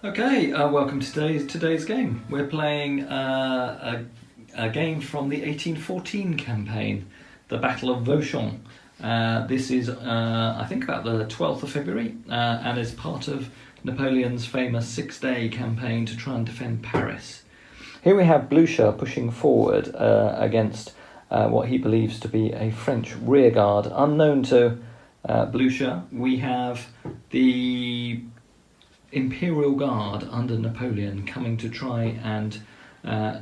Okay, welcome to today's game. We're playing a game from the 1814 campaign, the Battle of Vauchamps. This is, I think, about the 12th of February, and is part of Napoleon's famous six-day campaign to try and defend Paris. Here we have Blucher pushing forward against what he believes to be a French rearguard. Unknown to Blucher, we have the Imperial Guard under Napoleon coming to try and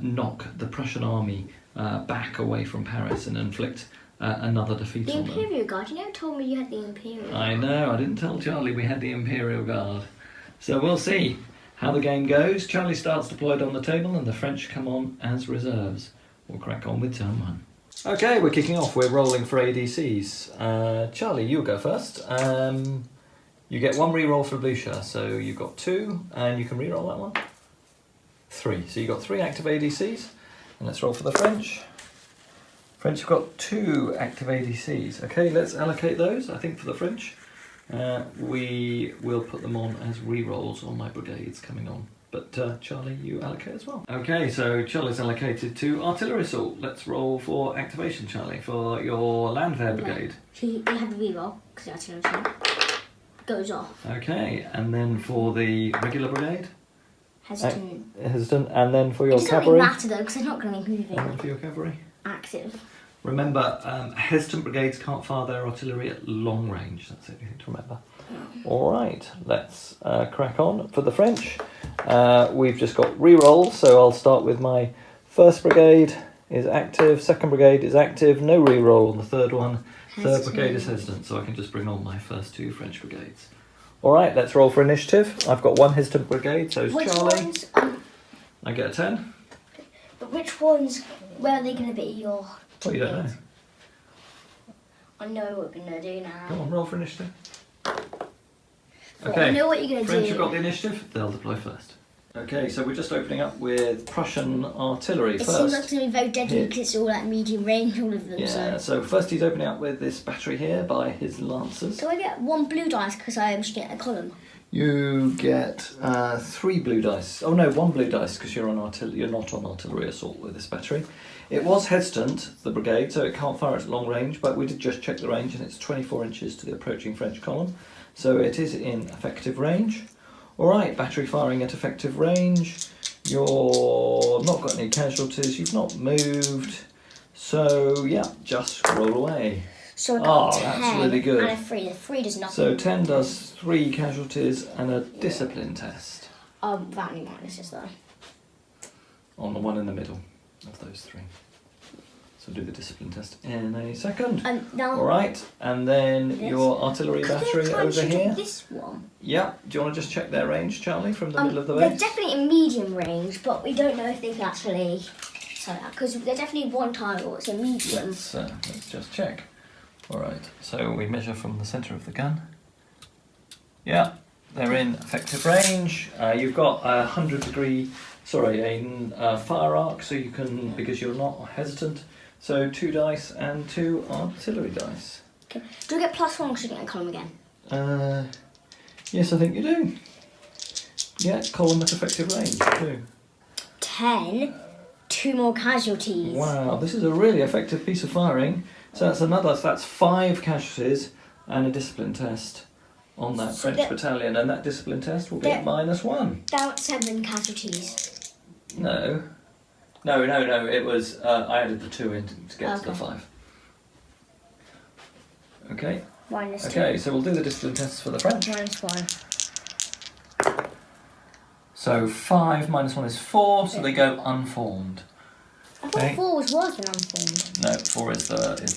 knock the Prussian army back away from Paris and inflict another defeat on them. The Imperial Guard? You never told me you had the Imperial Guard. I know, I didn't tell Charlie we had the Imperial Guard. So we'll see how the game goes. Charlie starts deployed on the table and the French come on as reserves. We'll crack on with turn one. Okay, we're kicking off. We're rolling for ADCs. Charlie, you go first. You get one reroll for Blucher, so you've got 2, and you can reroll that one. 3. So you've got 3 active ADCs, and let's roll for the French. French have got 2 active ADCs. Okay, let's allocate those. I think for the French, we will put them on as rerolls on my brigades coming on. But Charlie, you allocate as well. Okay, so Charlie's allocated to artillery assault. Let's roll for activation, Charlie, for your Landwehr brigade. So you have the reroll, because the artillery assault goes off. Okay, and then for the regular brigade? Hesitant. Hesitant, and then for your cavalry? It doesn't really matter though, because they're not going to be moving. And then for your cavalry? Active. Remember, hesitant brigades can't fire their artillery at long range. That's the only thing to remember. All right, let's crack on. For the French, we've just got rerolls, so I'll start with my 1st brigade is active, 2nd brigade is active, no reroll on the 3rd one. 3rd brigade is hesitant, so I can just bring on my first 2 French brigades. All right, let's roll for initiative. I've got 1 hesitant brigade, so is Charlie. Ones, I get a 10. But which ones, where are they going to be? Your Well, you don't know. I know what we're going to do now. Come on, roll for initiative. Well, Okay, I know what you're going to do. French have got the initiative, they'll deploy first. Okay, so we're just opening up with Prussian Artillery It first. seems like it's going to be very deadly because it's all like medium range, all of them. Yeah, so first he's opening up with this battery here by his lancers. So I get 1 blue dice because I'm just getting a column. You get 3 blue dice. Oh no, 1 blue dice because you're not on artillery assault with this battery. It was hesitant, the brigade, so it can't fire at long range, but we did just check the range and it's 24 inches to the approaching French column. So it is in effective range. Alright, battery firing at effective range. You're not got any casualties, you've not moved. So yeah, just roll away. So I got 10 that's really good. and a 3. The 3 does nothing. So 10 does 3 casualties and a discipline test. Without any minuses though. On the one in the middle of those 3. So do the discipline test in a second. Now, Alright, and then your artillery battery over here. This one. Yeah, do you want to just check their range, Charlie, from the middle of the They're base? definitely in medium range, but we don't know if they can actually. So because they're definitely 1 tile, it's a medium. Let's just check. Alright, so we measure from the centre of the gun. Yeah, they're in effective range. You've got a 100-degree, a fire arc, so you can, because you're not hesitant. So 2 dice and 2 artillery dice. Okay. Do I get +1 because you get a column again? Yes, I think you do. Yeah, column at effective range too. 10, 2 more casualties. Wow, this is a really effective piece of firing. So that's 5 casualties and a discipline test on that French battalion, and that discipline test will be at -1. About 7 casualties. No, it was, I added the 2 in to get to the 5. Okay. -2. Okay, so we'll do the discipline tests for the French. -1. So 5 -1 is 4, so they go unformed. I thought 4 was worse than unformed. No, 4 is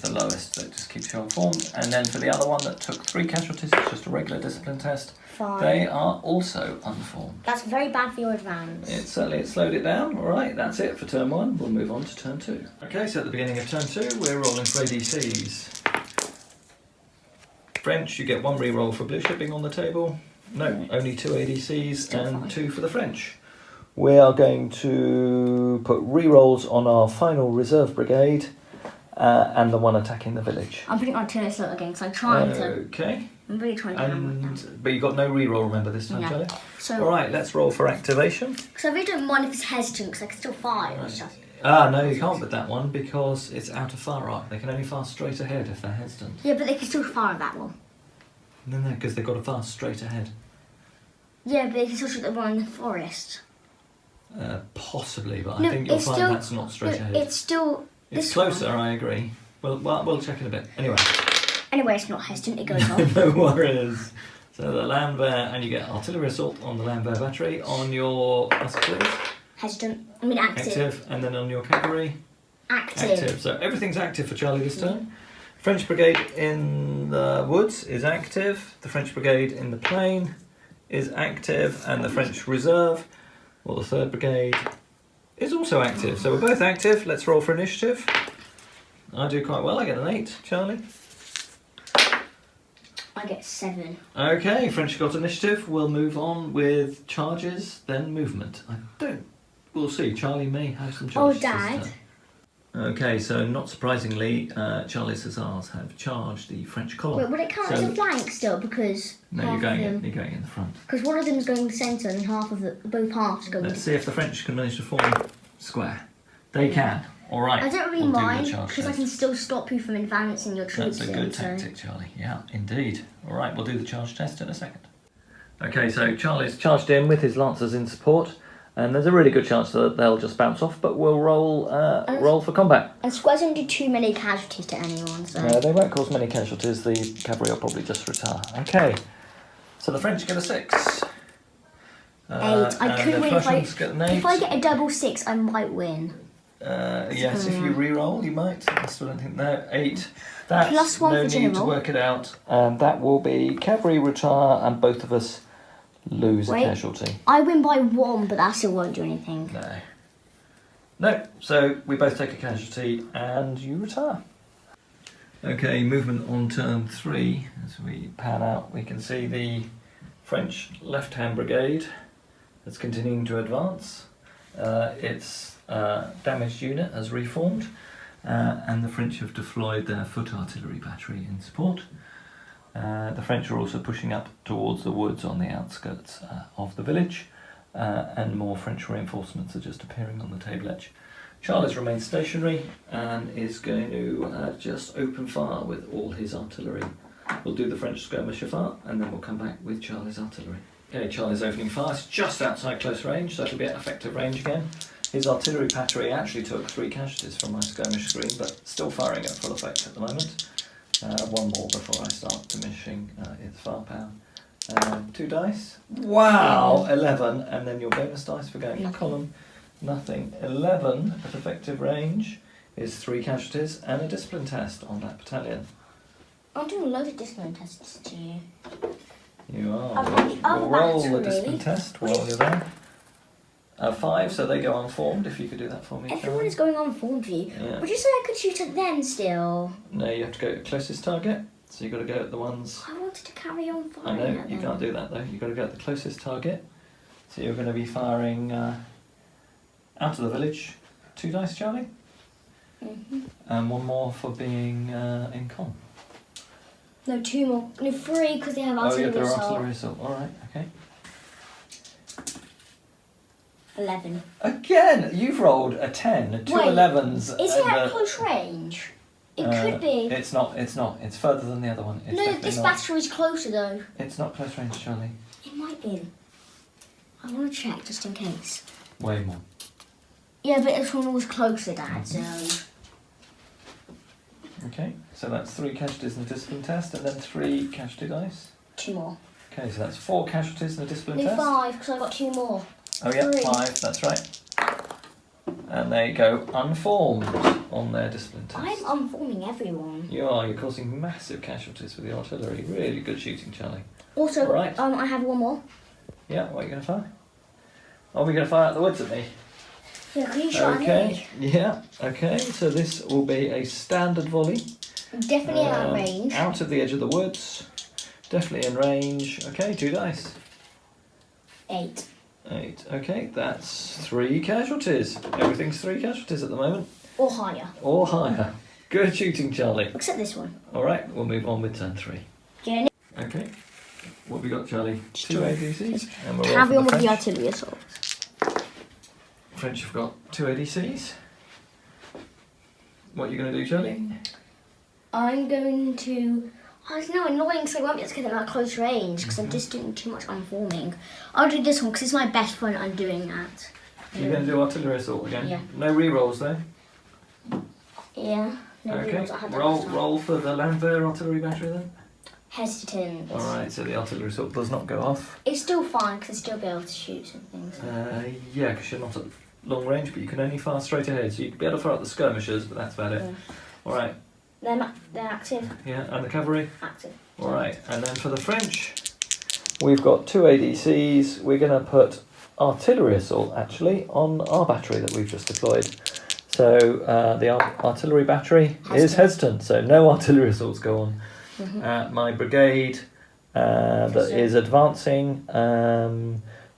the lowest, so it just keeps you unformed. And then for the other one that took 3 casualties, it's just a regular discipline test. 5. They are also unformed. That's very bad for your advance. It slowed it down. All right, that's it for turn 1. We'll move on to turn 2. Okay, so at the beginning of turn 2, we're rolling for ADCs. French, you get 1 reroll for blue shipping on the table. No, only 2 ADCs Still and fine. 2 for the French. We are going to put rerolls on our final reserve brigade and the one attacking the village. I'm putting artillery assault again because I'm trying to. Okay. I'm really trying to get on right now. But you got no re-roll, remember, this time, No. Charlie? So, All right, let's roll for activation. because I really don't mind if it's hesitant, because I can still fire and stuff. No, you can't with that one because it's out of fire arc. They can only fire straight ahead if they're hesitant. Yeah, but they can still fire that one. No, because they've got to fire straight ahead. Yeah, but they can still shoot the one in the forest. Possibly, but No, I think you'll it's find still- that's not straight ahead. It's still... It's this closer, one. I agree. Well, we'll check in a bit. Anyway. Anyway, it's not hesitant, it goes off. No worries. So the Landwehr, and you get artillery assault on the Landwehr battery. On your musketeers, Hesitant. I mean active. and then on your cavalry, Active. So everything's active for Charlie this turn. French Brigade in the woods is active. The French Brigade in the plain is active, and the French Reserve, or the 3rd Brigade, is also active. So we're both active. Let's roll for initiative. I do quite well. I get an 8. Charlie. I get 7. Okay, French got initiative. We'll move on with charges, then movement. We'll see. Charlie may have some charges. Oh, Dad. this turn. Okay, so not surprisingly, Charlie's hussars have charged the French column. Wait, would it count as a flank still? Because No, half you're going of them... in the front. Because one of them is going to the centre and both halves are going Let's to... see if the French can manage to form square. They can. All right. I don't really we'll do the mind, charge because I test. can still stop you from advancing your troops. That's a good tactic, Charlie. Yeah, indeed. All right, we'll do the charge test in a second. Okay, so Charlie's charged in with his lancers in support, and there's a really good chance that they'll just bounce off, but we'll roll for combat. And squares don't do too many casualties to anyone, so... No, they won't cause many casualties. The cavalry will probably just retire. Okay, so the French get a 6. 8. I could the win Prussians get an 8. if I get a double 6, I might win. Yes, if you re-roll, you might. I still don't think. No, 8. That's Plus 1 no for need to general. work it out. That will be cavalry retire, and both of us lose a casualty. I win by 1, but that still won't do anything. No, so we both take a casualty, and you retire. Okay, movement on turn 3. As we pan out, we can see the French left-hand brigade that's continuing to advance. Its damaged unit has reformed, and the French have deployed their foot artillery battery in support. The French are also pushing up towards the woods on the outskirts of the village, and more French reinforcements are just appearing on the table edge. Charles remains stationary and is going to just open fire with all his artillery. We'll do the French skirmisher fire, and then we'll come back with Charlie's artillery. Okay, Charlie's opening fire. It's just outside close range, so it'll be at effective range again. His artillery battery actually took 3 casualties from my skirmish screen, but still firing at full effect at the moment. 1 more before I start diminishing its firepower. 2 dice. Wow! 11, and then your bonus dice for going for column. Nothing. 11 at effective range is 3 casualties and a discipline test on that battalion. I'm doing loads of discipline tests to you. You are. I'll We'll roll the battery. discipline test while you're there. 5, so they go unformed, if you could do that for me. Everyone Karen. is going on form for you. Yeah. Would you say I could shoot at them still? No, you have to go to closest target, so you've got to go at the ones... I wanted to carry on I firing know, at you them. can't do that though. You've got to go at the closest target. So you're going to be firing out of the village. 2 dice, Charlie? And 1 more for being in con. No, 2 more. No, 3 because they have Oh, yeah, artillery there are assault. artillery assault. Alright, okay. 11. Again, you've rolled a 10, 2 Wait, 11s. Is it at close range? It could be. It's not. It's further than the other one. It's No, definitely this not. battery is closer though. It's not close range, Charlie. It might be. I want to check just in case. Way more. Yeah, but this one was closer, Dad, so... Okay, so that's 3 casualties in the discipline test, and then 3 casualty dice. 2 more. Okay, so that's 4 casualties in the discipline No, test. 5 because I got 2 more. Oh yeah, 3. 5, that's right. And they go unformed on their discipline test. I'm unforming everyone. You're causing massive casualties with the artillery. Really good shooting, Charlie. Also, Right. I have 1 more. Yeah, what are you going to fire? Oh, we're going to fire out the woods at me. Yeah, can you shot Okay, yeah, okay, so this will be a standard volley. Definitely out of range. Out of the edge of the woods. Definitely in range. Okay, 2 dice. 8. 8. Okay, that's 3 casualties. Everything's 3 casualties at the moment. Or higher. Or higher. Good shooting, Charlie. Except this one. Alright, we'll move on with turn 3. Jenny. Okay. What have we got, Charlie? Just 2 two. ADCs. And we're Carry on on with the French. artillery assault. French have got 2 ADCs. What are you going to do, Charlie? I'm going to. Oh, it's now annoying because I won't be able to get them at close range because I'm just doing too much unforming. I'll do this one because it's my best one I'm doing that. You're going to do artillery assault again? Yeah. No re-rolls though? Yeah. No Okay. rerolls, I had that last time. Roll for the Landwehr artillery battery then? Hesitant. Alright, so the artillery assault does not go off. It's still fine because I still be able to shoot some things. Yeah, because you're not at long range, but you can only fire straight ahead, so you can be able to fire at the skirmishers, but that's about it. Yeah. Alright, They're active. yeah, and the cavalry? Active. Alright, and then for the French, we've got 2 ADCs. We're going to put artillery assault, actually, on our battery that we've just deployed. So the artillery battery is hesitant, so no artillery assaults go on. My brigade that is advancing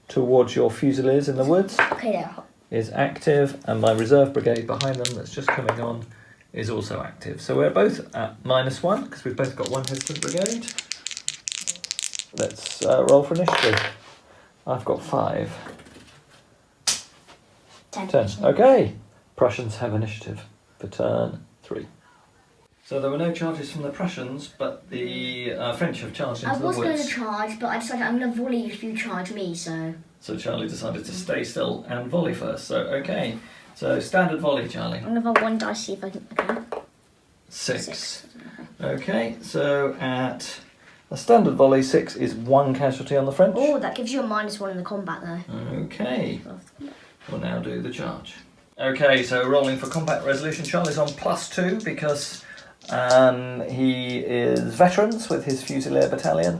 towards your fusiliers in the woods Okay, there. is active, and my reserve brigade behind them that's just coming on is also active. So we're both at -1 because we've both got 1 hesitant brigade. Let's roll for initiative. I've got 5. 10. Okay. Prussians have initiative for turn 3. So there were no charges from the Prussians, but the French have charged into I the was going woods. to charge, but I decided I'm going to volley if you charge me, so. So Charlie decided to stay still and volley first. So, okay. So standard volley, Charlie. I'm going to roll 1 dice, see if I can. Okay. 6. Okay, so at a standard volley, 6 is 1 casualty on the French. Oh, that gives you a -1 in the combat, though. Okay. We'll now do the charge. Okay, so rolling for combat resolution. Charlie's on +2 because he is veterans with his Fusilier battalion.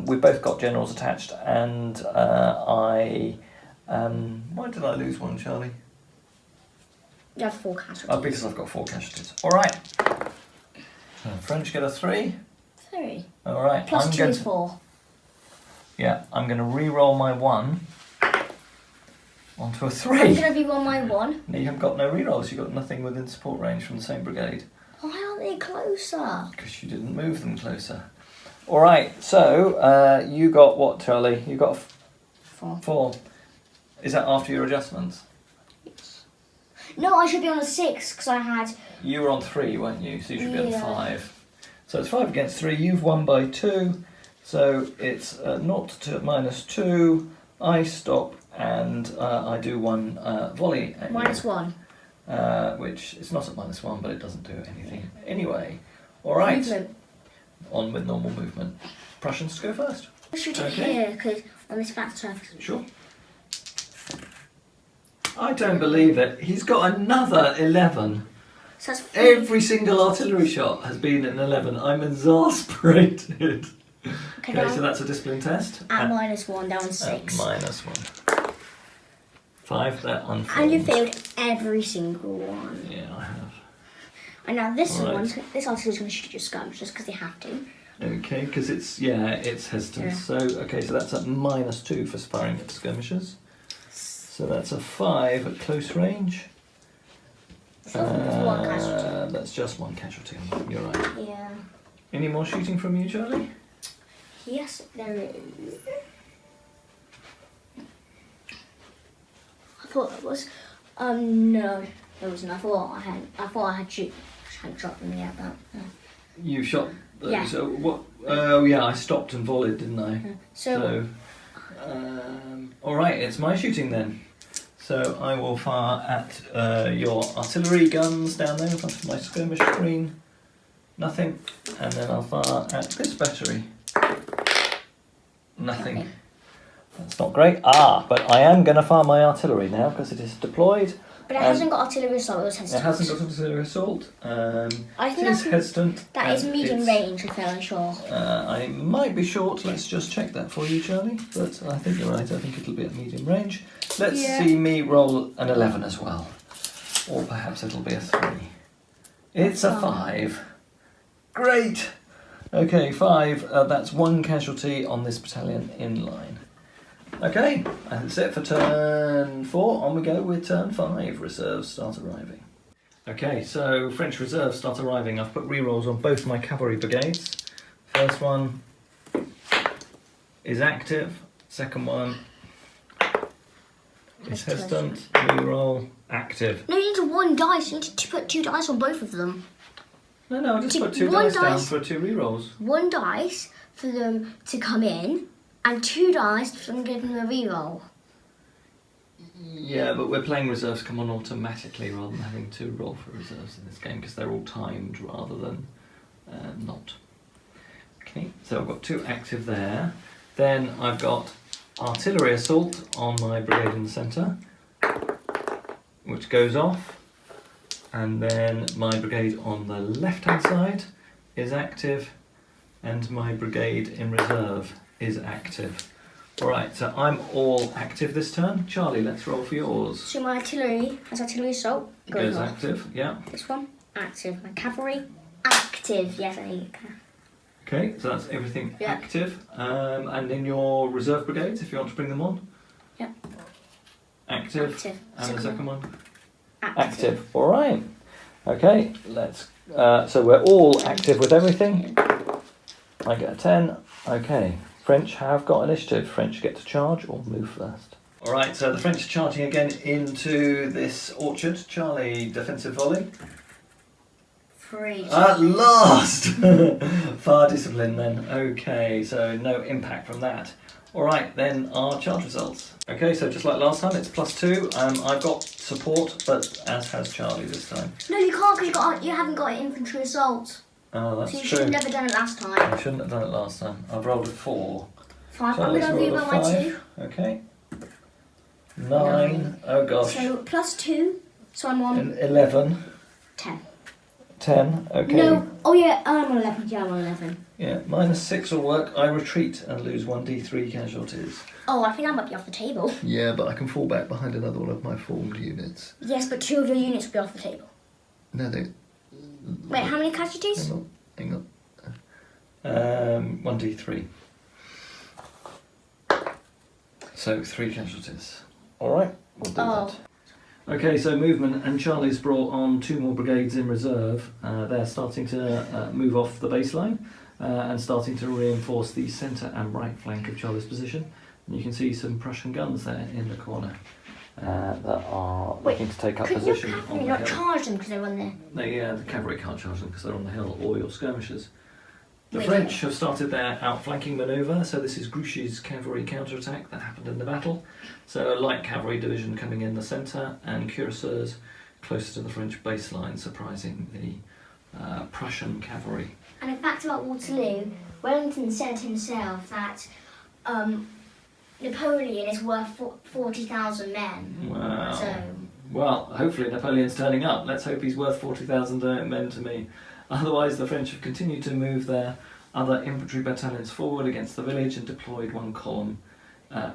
We've both got generals attached, and why did I lose 1, Charlie? You have 4 casualties. Oh, because I've got 4 casualties. All right. French get a 3. 3. All right. +2 is 4. Yeah, I'm going to re-roll my 1 onto a 3. I'm going to be on my 1. No, you haven't got no re-rolls. You've got nothing within support range from the same brigade. Why aren't they closer? Because you didn't move them closer. All right, so you got what, Charlie? You got 4. 4. Is that after your adjustments? Yes. No, I should be on a 6 because I had. You were on 3, weren't you? So you should be on Yeah. 5. So it's 5 against 3. You've won by 2. So it's 0 to -2. I stop and I do 1 volley at you. -1. Which is not at -1, but it doesn't do anything anyway. All right. Movement. On with normal movement. Prussians go first. I should do Okay. here because on this flat surface. Sure. I don't believe it. He's got another 11. So that's 4. Every single artillery shot has been an 11. I'm exasperated. Okay, Okay, so that's a discipline test. at -1 down 6. -1. 5, they're unformed. And you failed every single one. Yeah, I have. And now this Alright. one, this artillery's going to shoot your skirmishers because they have to. Okay, because it's hesitant. Yeah. So okay, so that's at -2 for firing at skirmishers. So that's a 5 at close range. So that's 1 casualty. That's just 1 casualty on that. You're right. Yeah. Any more shooting from you, Charlie? Yes, there is. I thought that was. No, there wasn't. I thought I had shoot. I hadn't shot them yet, but. You shot those. Yeah. So what? Oh yeah, I stopped and volleyed, didn't I? So All right, it's my shooting then. So I will fire at your artillery guns down there in front of my skirmish screen. Nothing. And then I'll fire at this battery. Nothing. Okay. That's not great. But I am going to fire my artillery now because it is deployed. But it hasn't got artillery assault, it was It hesitant. hasn't got artillery assault. I think It is that's, hesitant. that is and medium it's- range, I'm fairly sure. I might be short. Let's just check that for you, Charlie. But I think you're right. I think it'll be at medium range. Let's see me roll an 11 as well. Or perhaps it'll be a 3. It's a 5. Great! Okay, 5. That's 1 casualty on this battalion in line. Okay, that's it for turn 4. On we go with turn 5. Reserves start arriving. Okay, so French reserves start arriving. I've put rerolls on both my cavalry brigades. First one is active. Second one is hesitant. Reroll, active. No, you need one dice. You need to put 2 dice on both of them. No, I just put 2 dice down for 2 rerolls. 1 dice for them to come in, and 2 dice for them to give them a reroll. Yeah, but we're playing reserves come on automatically rather than having to roll for reserves in this game because they're all timed rather than not. Okay, so I've got 2 active there. Then I've got artillery assault on my brigade in the centre, which goes off. And then my brigade on the left-hand side is active, and my brigade in reserve is active. Alright, so I'm all active this turn. Charlie, let's roll for yours. So my artillery has artillery assault. Goes active, yeah. This one, active. My cavalry, active. Yes, I need it. Okay, so that's everything active. And in your reserve brigades, if you want to bring them on? Yeah. Active. And the second one? Active. Alright. Okay, let's... so we're all active with everything. I get a 10. Okay. French have got initiative. French get to charge or move first. Alright, so the French are charging again into this orchard. Charlie, defensive volley. 3. At last! Far disciplined then. Okay, so no impact from that. Alright, then our charge results. Okay, so just like last time, it's +2. I've got support, but as has Charlie this time. No, you can't because you haven't got an infantry assault. Oh, that's true. So you true. should have never done it last time. I shouldn't have done it last time. I've rolled a 4. 5. So I'm going to reroll my 2. Okay. 9. Oh gosh. So +2. So I'm on 11. 10. 10. Okay. No. Oh yeah, I'm on 11. Yeah, I'm on 11. Yeah. -6 will work. I retreat and lose 1d3 casualties. Oh, I think I might be off the table. Yeah, but I can fall back behind another one of my formed units. Yes, but 2 of your units will be off the table. No, they. Wait, how many casualties? Hang on. 1d3. So 3 casualties. Alright, we'll do that. Okay, so movement, and Charlie's brought on 2 more brigades in reserve. They're starting to move off the baseline and starting to reinforce the centre and right flank of Charlie's position. And you can see some Prussian guns there in the corner that are looking to take up position on the hill. Not charge them because they're on there. The cavalry can't charge them because they're on the hill, or your skirmishers. The French have started their outflanking manoeuvre, so this is Grouchy's cavalry counterattack that happened in the battle. So a light cavalry division coming in the centre, and cuirassiers closer to the French baseline, surprising the Prussian cavalry. And in fact about Waterloo, Wellington said himself that Napoleon is worth 40,000 men. Wow. So. Well, hopefully Napoleon's turning up. Let's hope he's worth 40,000 men to me. Otherwise, the French have continued to move their other infantry battalions forward against the village and deployed 1 column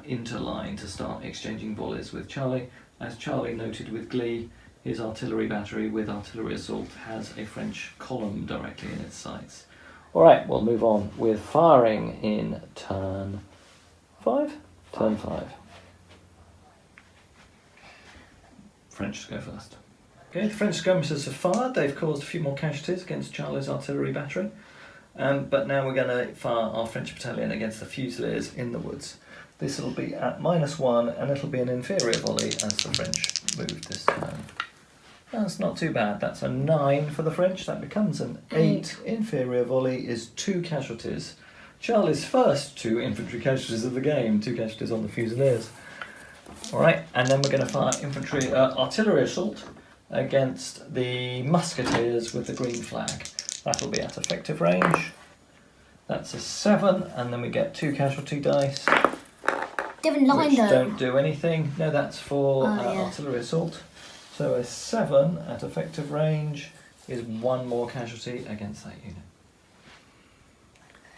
into line to start exchanging volleys with Charlie. As Charlie noted with glee, his artillery battery with artillery assault has a French column directly in its sights. Alright, we'll move on with firing in turn 5? Turn 5. French go first. Okay, the French skirmishers have fired. They've caused a few more casualties against Charlie's artillery battery. But now we're going to fire our French battalion against the Fusiliers in the woods. This will be at -1, and it'll be an inferior volley as the French move this turn. That's not too bad. That's a 9 for the French. That becomes an 8. Inferior volley is 2 casualties. Charlie's first 2 infantry casualties of the game. 2 casualties on the Fusiliers. Alright, and then we're going to fire artillery assault against the musketeers with the green flag. That'll be at effective range. That's a 7, and then we get 2 casualty dice. Different line which though. Don't do anything. No, that's for artillery assault. So a 7 at effective range is 1 more casualty against that unit.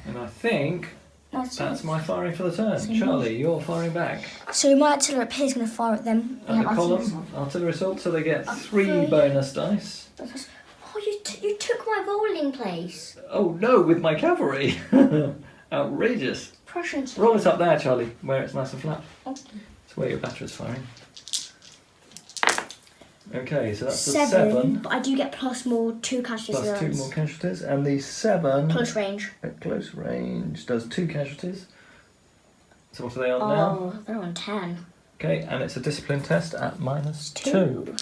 And I think that's my firing for the turn. Charlie, you're firing back. So my artillery up here is going to fire at them. At the column, artillery assault, so they get 3 bonus dice. Oh, you took my rolling place. Oh no, with my cavalry. Outrageous. Prussian. Roll it up there, Charlie, where it's nice and flat. Okay. That's where your battery's firing. Okay, so that's 7, but I do get plus more 2 casualties. Plus 2 more casualties, and the 7 close range. at close range does 2 casualties. So what are they on now? Oh, they're on 10. Okay, and it's a discipline test at -2.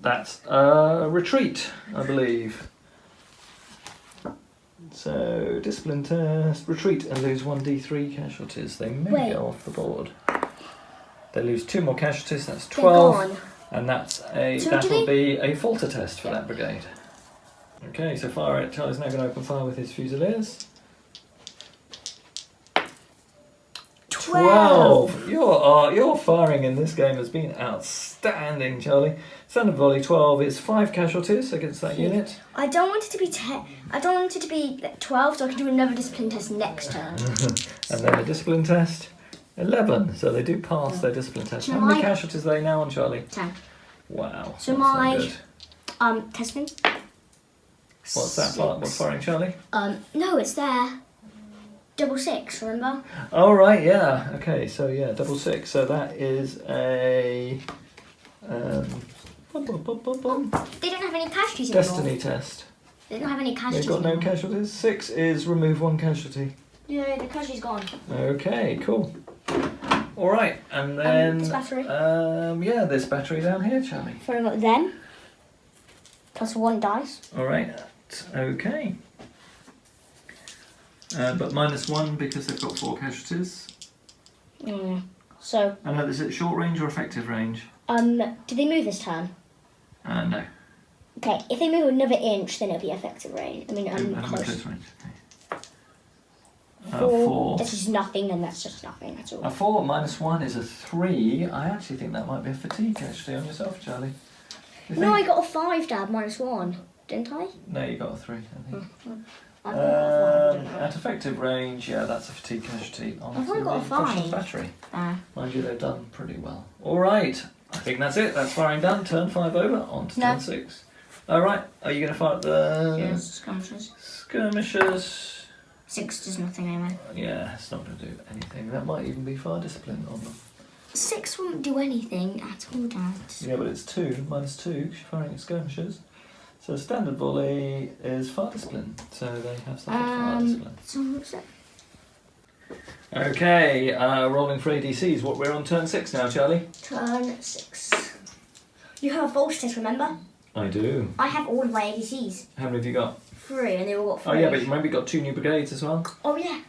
That's a retreat, I believe. So, discipline test, retreat, and lose 1d3 casualties. They may go off the board. They lose 2 more casualties, that's 12. And that'll be a falter test for that brigade. Okay, so fire it. Charlie's now going to open fire with his Fusiliers. 12! Your firing in this game has been outstanding, Charlie. Standard volley 12 is 5 casualties against that unit. I don't want it to be 10. I don't want it to be 12, so I can do another discipline test next turn. And then a discipline test 11. So they do pass their discipline test. How many casualties are they now on, Charlie? 10. Wow. So my testing. What's that part? What's firing, Charlie? No, it's there. 6, remember? Oh, right, yeah. Okay, so yeah, 6. So that is a... They don't have any casualties anymore. Destiny test. They don't have any casualties They've got no anymore. casualties. 6 is remove 1 casualty. Yeah, the casualty's gone. Okay, cool. All right, and then... this battery? Yeah, this battery down here, Charlie. For them. Plus 1 dice. All right, okay. But -1 because they've got 4 casualties. So. And is it short range or effective range? Do they move this turn? No. Okay, if they move another inch, then it'll be effective range. I mean, close range. Okay. 4. This is nothing, and that's just nothing at all. A 4 -1 is a 3. I actually think that might be a fatigue casualty on yourself, Charlie. No, I got a 5, Dad, -1, didn't I? No, you got a 3, I think. At I effective range, yeah, that's a fatigue casualty on I've only got a the Prussian 5. battery. Mind you, they've done pretty well. All right, I think that's it. That's firing done. Turn 5 over, on to turn 6. All right, are you going to fire at the skirmishers? Skirmishers. 6 does nothing anyway. Yeah, it's not going to do anything. That might even be fire discipline on them. 6 won't do anything at all, Dad. Yeah, but it's 2, -2, because you're firing at skirmishers. So standard volley is fire discipline, so they have some fire discipline. So what's that? Okay, rolling for ADCs. We're on turn 6 now, Charlie. Turn 6. You have a voltage test, remember? I do. I have all of my ADCs. How many have you got? 3, and they all got 3. Oh yeah, but you remember you got 2 new brigades as well? Oh yeah.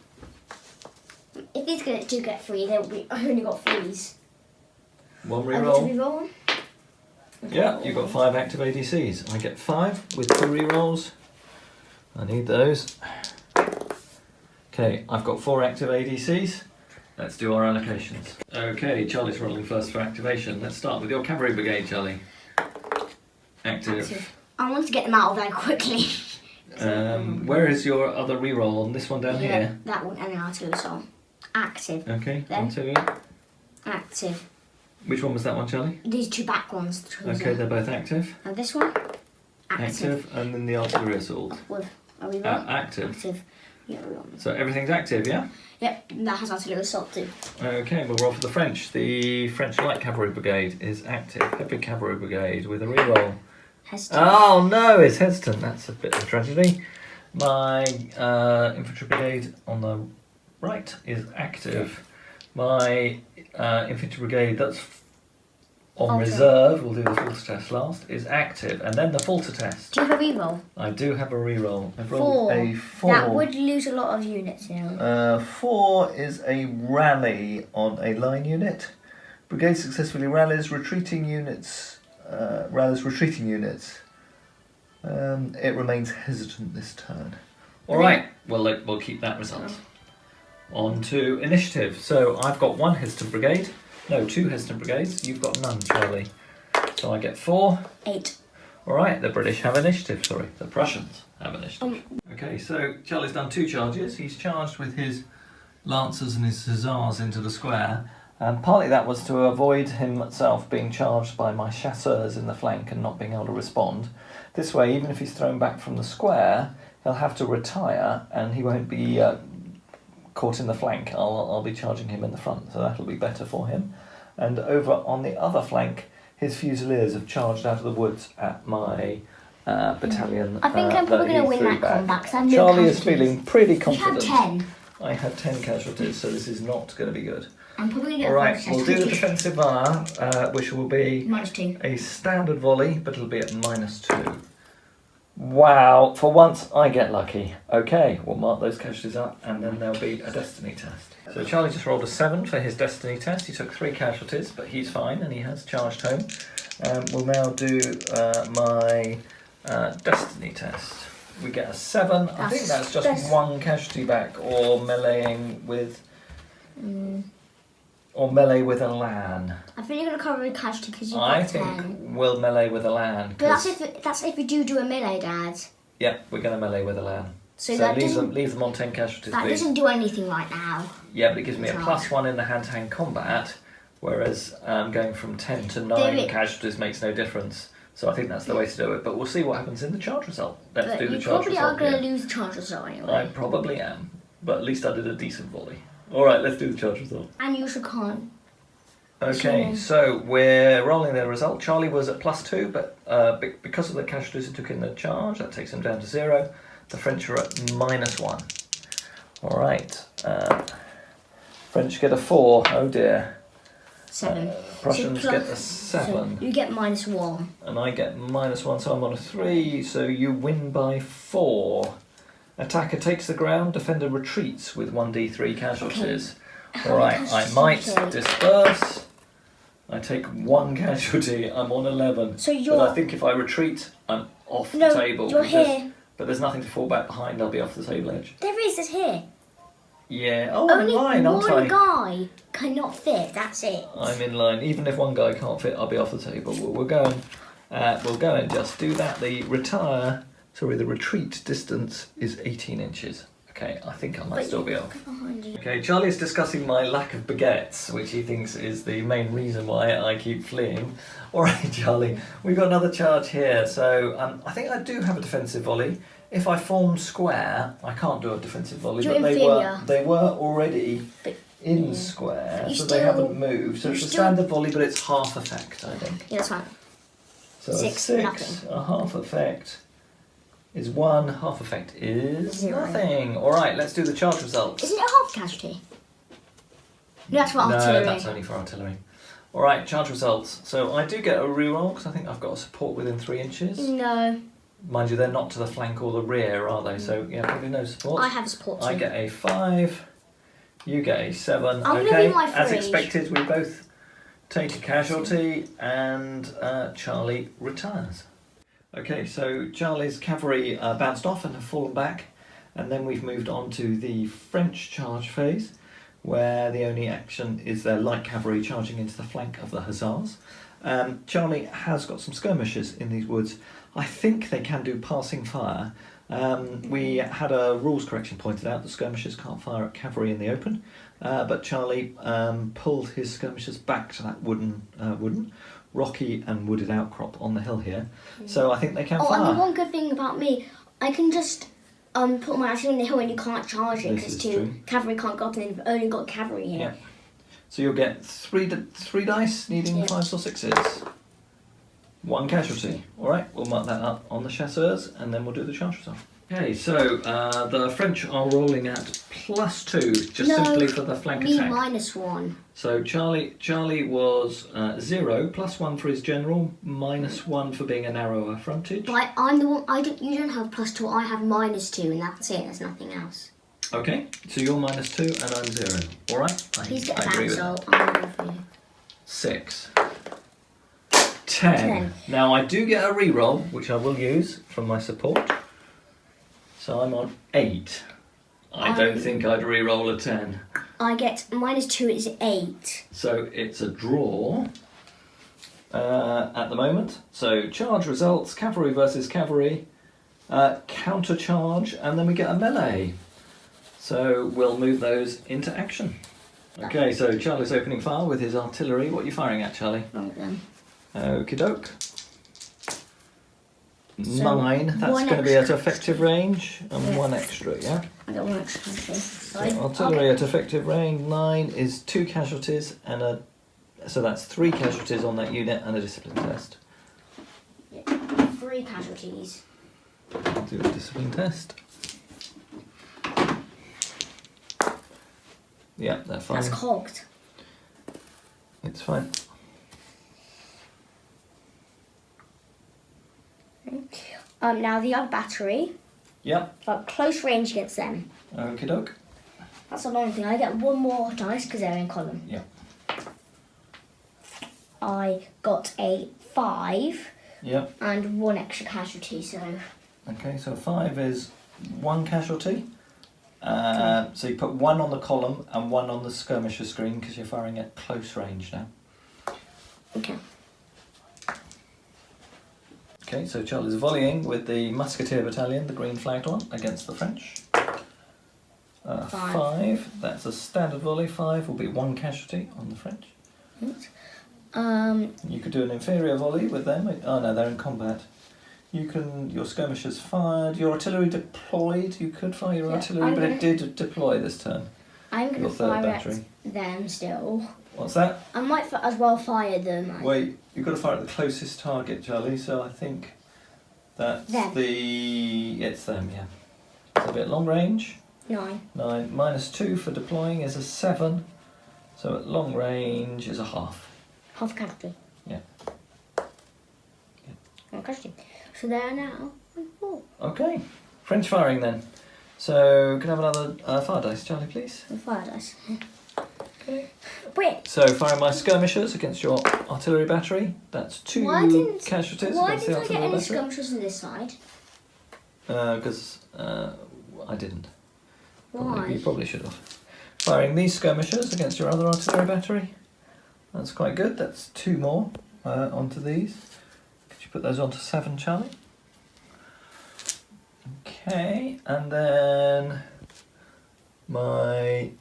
If these do get 3, they'll be. I only got 3s. 1 Over to reroll. reroll. Yeah, you've got 5 active ADCs. I get 5 with 2 rerolls. I need those. Okay, I've got 4 active ADCs. Let's do our allocations. Okay, Charlie's rolling first for activation. Let's start with your cavalry brigade, Charlie. Active. I want to get them out of there quickly. Where is your other reroll on this one down here? That one, and then artillery song. Active. Okay, Then. artillery. Active. Which one was that one, Charlie? These 2 back ones. Okay, they're both active. And this one. Active. And then the artillery assault. With a reroll. Active. Active. Yeah, reroll. So everything's active, yeah? Yep, that has artillery assault too. Okay, we'll roll for the French. The French Light Cavalry Brigade is active. Heavy Cavalry Brigade with a reroll. Hesitant. Oh no, it's hesitant. That's a bit of a tragedy. My Infantry Brigade on the right is active. My Infantry Brigade that's on reserve, we'll do the falter test last, is active. And then the falter test. Do you have a reroll? I do have a reroll. I've rolled a 4. That would lose a lot of units now. 4 is a rally on a line unit. Brigade successfully rallies retreating units. It remains hesitant this turn. All right, well we'll keep that result. On to initiative. So I've got 1 hesitant brigade. No, 2 hesitant brigades. You've got none, Charlie. So I get 4. 8. All right, the British have initiative. Sorry, the Prussians have initiative. Okay, so Charlie's done 2 charges. He's charged with his lancers and his hussars into the square. And partly that was to avoid himself being charged by my chasseurs in the flank and not being able to respond. This way, even if he's thrown back from the square, he'll have to retire and he won't be caught in the flank. I'll be charging him in the front, so that'll be better for him. And over on the other flank, his Fusiliers have charged out of the woods at my battalion. I think I'm probably going to win that combat. Charlie is feeling pretty confident. You have 10. I had 10 casualties, so this is not going to be good. I'm probably going to All right, we'll do the defensive fire, which will be -2. a standard volley, but it'll be at -2. Wow, for once I get lucky. Okay, we'll mark those casualties up and then there'll be a destiny test. So Charlie just rolled a 7 for his destiny test. He took 3 casualties, but he's fine and he has charged home. We'll now do my destiny test. We get a 7. I think that's just 1 casualty back, or meleeing with... Or melee with a LAN. I think you're going to cover a casualty because you've got 10. I think we'll melee with a LAN. But that's if you do a melee, Dad. Yeah, we're going to melee with a LAN. So that leave them on 10 casualties. That doesn't do anything right now. Yeah, but it gives me a +1 in the hand-to-hand combat, whereas going from 10 to 9 casualties makes no difference. So I think that's the way to do it. But we'll see what happens in the charge result. Let's do the charge result. You probably are going to lose the charge result anyway. I probably am, but at least I did a decent volley. All right, let's do the charge result. And you also can't. Okay, so we're rolling the result. Charlie was at +2, but because of the casualties he took in the charge, that takes him down to 0. The French are at -1. All right. French get a 4. Oh dear. 7. Prussians get a 7. So you get -1. And I get -1, so I'm on a 3. So you win by 4. Attacker takes the ground, defender retreats with 1d3 casualties. Okay. Alright, I might disperse. I take 1 casualty, I'm on 11. So you're... But I think if I retreat, I'm off the table. You're here. But there's nothing to fall back behind, I'll be off the table edge. There is, it's here. Yeah, oh, I'm in line, aren't I? Only one guy cannot fit, that's it. I'm in line. Even if one guy can't fit, I'll be off the table. We'll go and just do that. The retreat distance is 18 inches. Okay, I think I might still be off. Okay, Charlie's discussing my lack of baguettes, which he thinks is the main reason why I keep fleeing. Alright, Charlie, we've got another charge here. So I think I do have a defensive volley. If I form square, I can't do a defensive volley, but they were already in square, so they haven't moved. So it's a standard volley, but it's half effect, I think. Yeah, that's fine. So 6, a half effect is 1, half effect is 0. Nothing. Alright, let's do the charge results. Isn't it a half casualty? No, that's for artillery. No, that's only for artillery. Alright, charge results. So I do get a reroll, because I think I've got a support within 3 inches. No. Mind you, they're not to the flank or the rear, are they? So, yeah, probably no support. I have support too. I get a 5. You get a 7. I'm okay, my as expected, we both take a casualty, and Charlie retires. Okay, so Charlie's cavalry bounced off and have fallen back, and then we've moved on to the French charge phase, where the only action is their light cavalry charging into the flank of the hussars. Charlie has got some skirmishers in these woods. I think they can do passing fire. We had a rules correction pointed out that skirmishers can't fire at cavalry in the open, but Charlie pulled his skirmishers back to that wooden, rocky and wooded outcrop on the hill here. So I think they can fire. And the one good thing about me, I can just put my artillery in the hill and you can't charge it because cavalry can't go up and then you've only got cavalry here. Yeah. So you'll get 3 dice needing 5s or 6s. 1 casualty. Alright, we'll mark that up on the chasseurs and then we'll do the charge result. Okay, so the French are rolling at +2, just simply for the flank attack. -1. So Charlie was 0, +1 for his general, -1 for being a narrower frontage. But I'm the one. You don't have +2. I have -2, and that's it. There's nothing else. Okay, so you're -2 and I'm 0. All right. Please get I agree with that. that. 6. 10. Now I do get a reroll, which I will use from my support. So I'm on 8. I don't think I'd re-roll a 10. I get -2 is 8. So it's a draw at the moment. So charge results, cavalry versus cavalry, counter charge, and then we get a melee. So we'll move those into action. Okay, so Charlie's opening fire with his artillery. What are you firing at, Charlie? Okie doke. 9, that's going to be at effective range, and 1 extra, yeah? I got 1 extra. So artillery at effective range, 9 is 2 casualties, and so that's 3 casualties on that unit and a discipline test. Yeah. 3 casualties. I'll do a discipline test. Yeah, they're fine. That's cocked. It's fine. Now the other battery. Yep. Close range against them. Okie doke. That's a long thing. I get one more dice because they're in column. Yep. I got a 5. Yep. And 1 extra casualty, so... Okay, so 5 is 1 casualty. So you put 1 on the column and 1 on the skirmisher screen because you're firing at close range now. Okay. Okay, so Charlie's volleying with the Musketeer Battalion, the green flagged one, against the French. 5. That's a standard volley. 5 will be 1 casualty on the French. You could do an inferior volley with them. Oh no, they're in combat. You can. Your skirmishers fired. Your artillery deployed. You could fire your artillery, but it did deploy this turn. I'm going to fire at them still. What's that? I might as well fire them. Wait, you've got to fire at the closest target, Charlie. So I think that's it's them. Yeah. It's a bit long range. 9. -2 for deploying is a 7. So at long range is a half. Half casualty. Yeah. 1 casualty. So they are now on 4. Okay. French firing then. So can I have another fire dice, Charlie, please? Fire dice. Okay. Wait. So firing my skirmishers against your artillery battery. That's 2 casualties Why against the didn't I artillery get any battery. skirmishers on this side? Because I didn't. Why? You probably should have. Firing these skirmishers against your other artillery battery. That's quite good. That's 2 more onto these. Could you put those onto 7, Charlie? Okay, and then my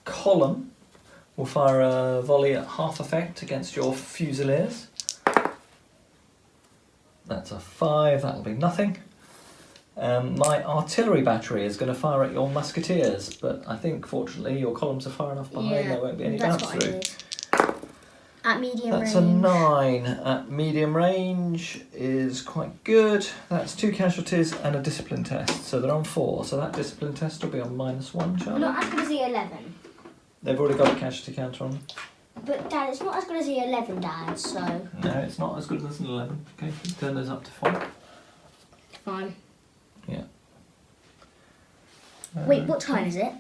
column will fire a volley at half effect against your fusiliers. That's a 5, that'll be nothing. My artillery battery is going to fire at your musketeers, but I think fortunately your columns are far enough behind there won't be any bounce through. At medium range. That's a 9. At medium range is quite good. That's 2 casualties and a discipline test. So they're on 4. So that discipline test will be on -1, Charlie. Not as good as the 11. They've already got a casualty counter on them. But Dad, it's not as good as the 11, Dad, so... No, it's not as good as an 11. Okay, turn those up to 4. Fine. Yeah. Wait, what turn is it?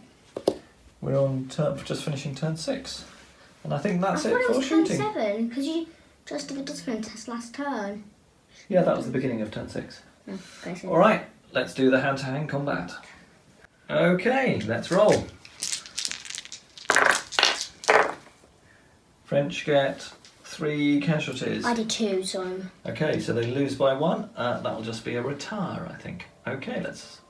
We're on just finishing turn 6. And I think that's it I thought for it was shooting. turn 7, because you just did the discipline test last turn. Yeah, that was the beginning of turn 6. Okay, so Alright, let's do the hand-to-hand combat. Okay, let's roll. French get 3 casualties. I did 2, so... Okay, so they lose by 1. That'll just be a retire, I think. Okay, let's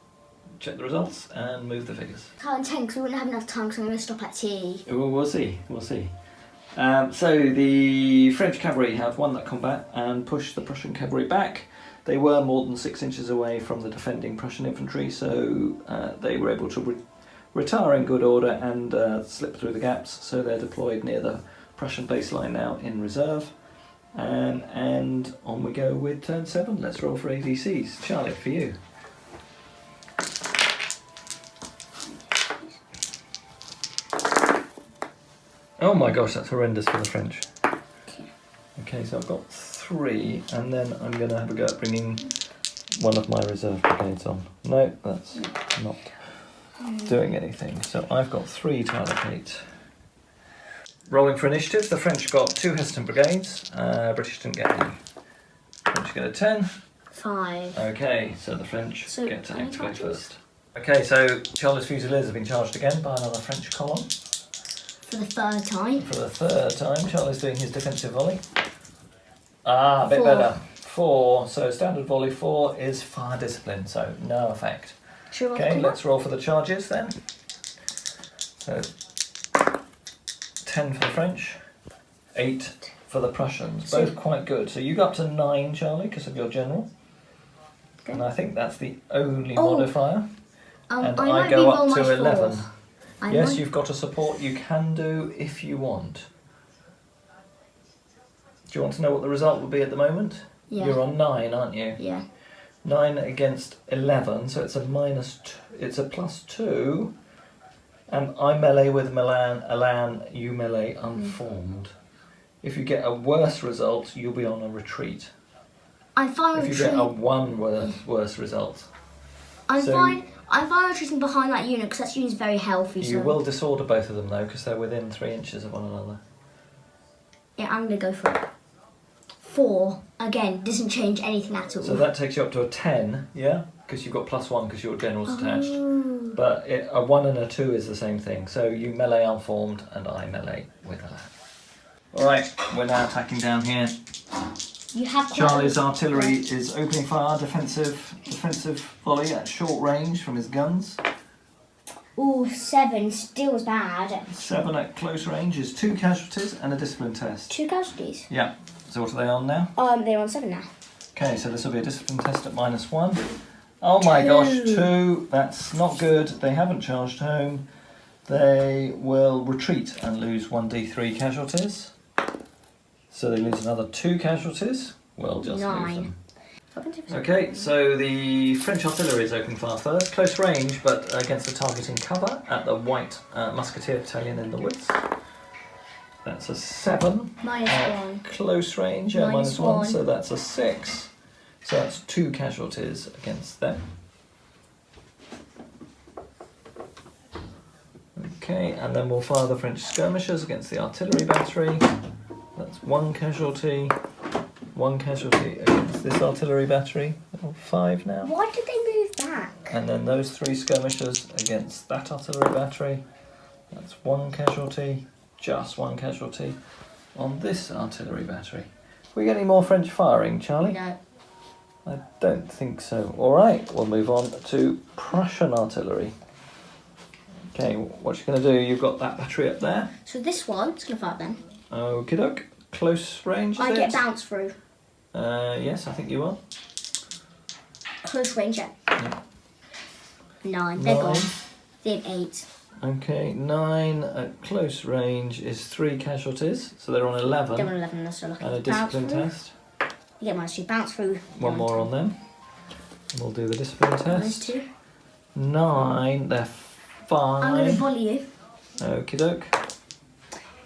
check the results and move the figures. Turn 10, because we wouldn't have enough time, so I'm going to stop at T. Well, we'll see. So the French cavalry have won that combat and pushed the Prussian cavalry back. They were more than 6 inches away from the defending Prussian infantry, so they were able to retire in good order and slip through the gaps. So they're deployed near the Prussian baseline now in reserve. And on we go with turn 7. Let's roll for ADCs. Charlie, for you. Oh my gosh, that's horrendous for the French. Okay, so I've got 3, and then I'm going to have a go at bringing one of my reserve brigades on. No, that's not doing anything. So I've got 3 to allocate. Rolling for initiative, the French got 2 hesitant brigades. British didn't get any. French get a 10. 5. Okay, so the French So, get to any activate charges? first. Okay, so Charles Fusiliers have been charged again by another French column. For the 3rd time. For the 3rd time, Charlie's doing his defensive volley. A bit 4. better. 4, so standard volley 4 is fire discipline, so no effect. Sure, Okay, let's roll for the charges then. So 10 for the French, 8 for the Prussians, both quite good. So you got up to 9, Charlie, because of your general. Okay. And I think that's the only modifier. And I I might go re-roll up to my 11. 4. Yes, you've got a support you can do if you want. Do you want to know what the result would be at the moment? Yeah. You're on 9, aren't you? Yeah. 9 against 11, so it's a +2. And I melee with Milan, Alan, you melee unformed. If you get a worse result, you'll be on a retreat. I'm fine If you retreating. get a one worse result. I'm so fine retreating behind that unit because that unit's very healthy. You so. will disorder both of them though, because they're within 3 inches of one another. Yeah, I'm going to go for it. 4. Again, doesn't change anything at all. So that takes you up to a 10, yeah? Because you've got +1 because your general's attached. Oh. But a 1 and a 2 is the same thing. So you melee unformed and I melee with a lad. Alright, we're now attacking down here. You have Charlie's artillery is opening fire, defensive volley at short range from his guns. Ooh, 7 still as bad. 7 at close range is 2 casualties and a discipline test. 2 casualties. Yeah. So what are they on now? They're on 7 now. Okay, so this will be a discipline test at -1. Oh my gosh, 2. That's not good. They haven't charged home. They will retreat and lose 1d3 casualties. So they lose another 2 casualties. We'll just lose 9. them. Okay, so the French artillery is opening fire first. Close range, but against the target in cover at the white musketeer battalion in the woods. That's a 7. -1. Close range, yeah, -1. -1, so that's a 6. So that's 2 casualties against them. Okay, and then we'll fire the French skirmishers against the artillery battery. That's 1 casualty. 1 casualty against this artillery battery. 5 now. Why did they move back? And then those 3 skirmishers against that artillery battery. That's 1 casualty. Just 1 casualty on this artillery battery. We get any more French firing, Charlie? No. I don't think so. Alright, we'll move on to Prussian artillery. Okay, what you're going to do, you've got that battery up there. So this one's going to fire then. Okie doke. Close range, is I it? get bounce through. Yes, I think you will. Close range, yeah. Yeah. 9. They're 9. gone. They have 8. Okay, 9 at close range is 3 casualties, so they're on 11. They're on 11, that's so lucky. And a Bounce discipline through. test. You get -2. Bounce through. One more on them. And we'll do the discipline test. -2. 9, they're 5. I'm going to volley you. Okie doke.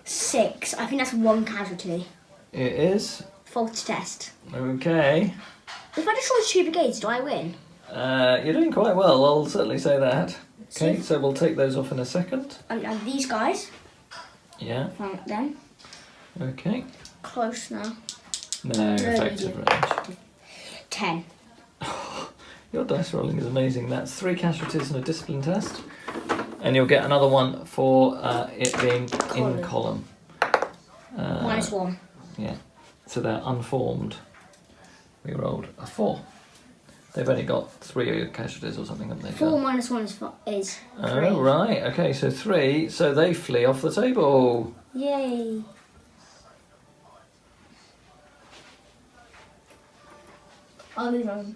6. I think that's 1 casualty. It is. Fault test. Okay. If I destroy 2 brigades, do I win? You're doing quite well, I'll certainly say that. Okay, See? so we'll take those off in a second. And these guys, Yeah, front them, okay. close now. No, effective range. 10. Your dice rolling is amazing. That's 3 casualties and a discipline test. And you'll get another one for it being in column. -1. Yeah, so they're unformed. We rolled a 4. They've only got 3 casualties or something, haven't they? 4 -1 is 3. Oh, right. Okay, so 3. So they flee off the table. Yay. I'll move on.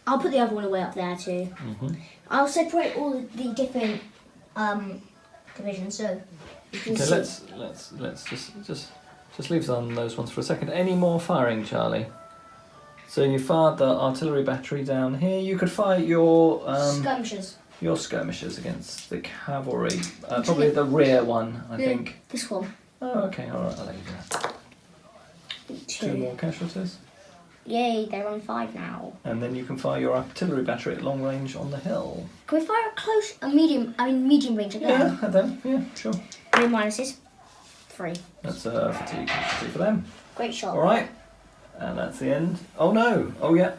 I'll put the other one away up there too. Mm-hmm. I'll separate all the different divisions so you can Okay, see. let's just leave on those ones for a second. Any more firing, Charlie? So you fired the artillery battery down here. You could fire your Skirmishers. your skirmishers against the cavalry. Probably the rear one, I think. This one. Oh, okay, all right. I'll let you do that. 2 more casualties, Yay, they're on 5 now. and then you can fire your artillery battery at long range on the hill. Can we fire a close, medium range again? Yeah, then yeah, sure. 3 minuses. 3. That's a fatigue casualty for them. Great shot. All right, and that's the end. Oh no! Oh yeah,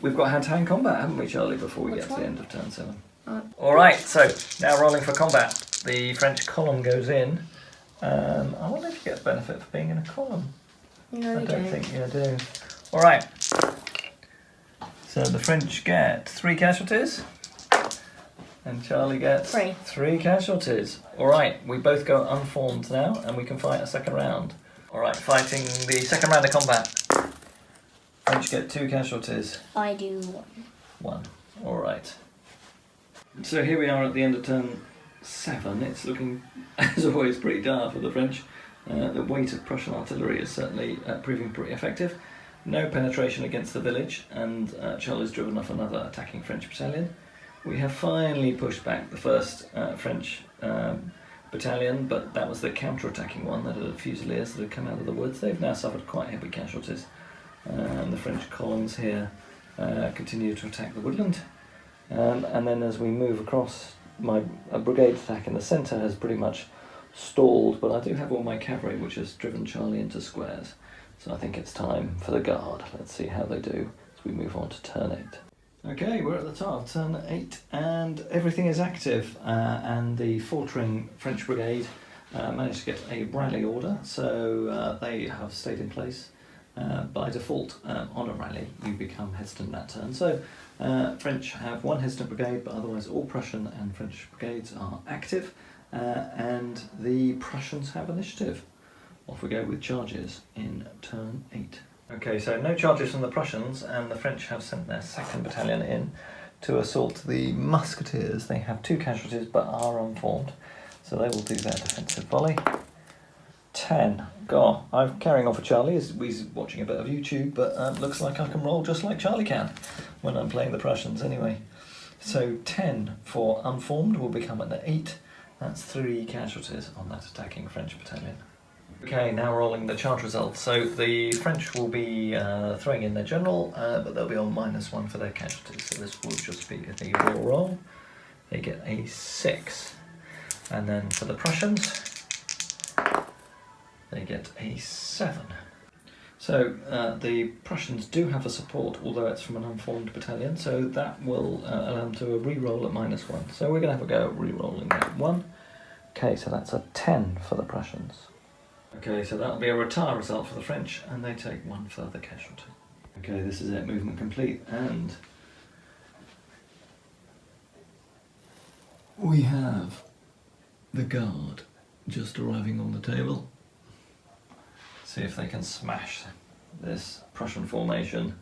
we've got hand-to-hand combat, haven't we, Charlie? Before we Which get to one? the end of turn 7. Alright. All right, so now rolling for combat. The French column goes in. I wonder if you get benefit for being in a column. No, I you don't don't. think you do. All right. So the French get 3 casualties, and Charlie gets 3. 3 casualties. All right, we both go unformed now, and we can fight a second round. All right, fighting the second round of combat. French get 2 casualties. I do 1. All right. So here we are at the end of turn 7. It's looking, as always, pretty dire for the French. The weight of Prussian artillery is certainly proving pretty effective. No penetration against the village, and Charlie's driven off another attacking French battalion. we have finally pushed back the first French battalion, but that was the counter-attacking one that had Fusiliers that had come out of the woods. They've now suffered quite heavy casualties, and the French columns here continue to attack the woodland. And then as we move across, my brigade attack in the centre has pretty much stalled, but I do have all my cavalry, which has driven Charlie into squares. So I think it's time for the guard. Let's see how they do as we move on to turn 8. Okay, we're at the top of turn 8 and everything is active, and the faltering French brigade managed to get a rally order, so they have stayed in place. By default, on a rally you become hesitant that turn. So French have one hesitant brigade, but otherwise all Prussian and French brigades are active, and the Prussians have initiative. Off we go with charges in turn 8. Okay, so no charges from the Prussians, and the French have sent their 2nd battalion in to assault the musketeers. They have 2 casualties but are unformed, so they will do their defensive volley. 10. God, I'm carrying on for Charlie. He's watching a bit of YouTube, but looks like I can roll just like Charlie can when I'm playing the Prussians anyway. So 10 for unformed will become an 8. That's 3 casualties on that attacking French battalion. Okay, now rolling the charge results. So the French will be throwing in their general, but they'll be on -1 for their casualties. So this will just be the raw roll. They get a 6. And then for the Prussians, they get a 7. So the Prussians do have a support, although it's from an unformed battalion, so that will allow them to re-roll at -1. So we're going to have a go at re-rolling that 1. Okay, so that's a 10 for the Prussians. Okay, so that'll be a retire result for the French, and they take 1 further casualty. Okay, this is it, movement complete, and we have the guard just arriving on the table. See if they can smash this Prussian formation.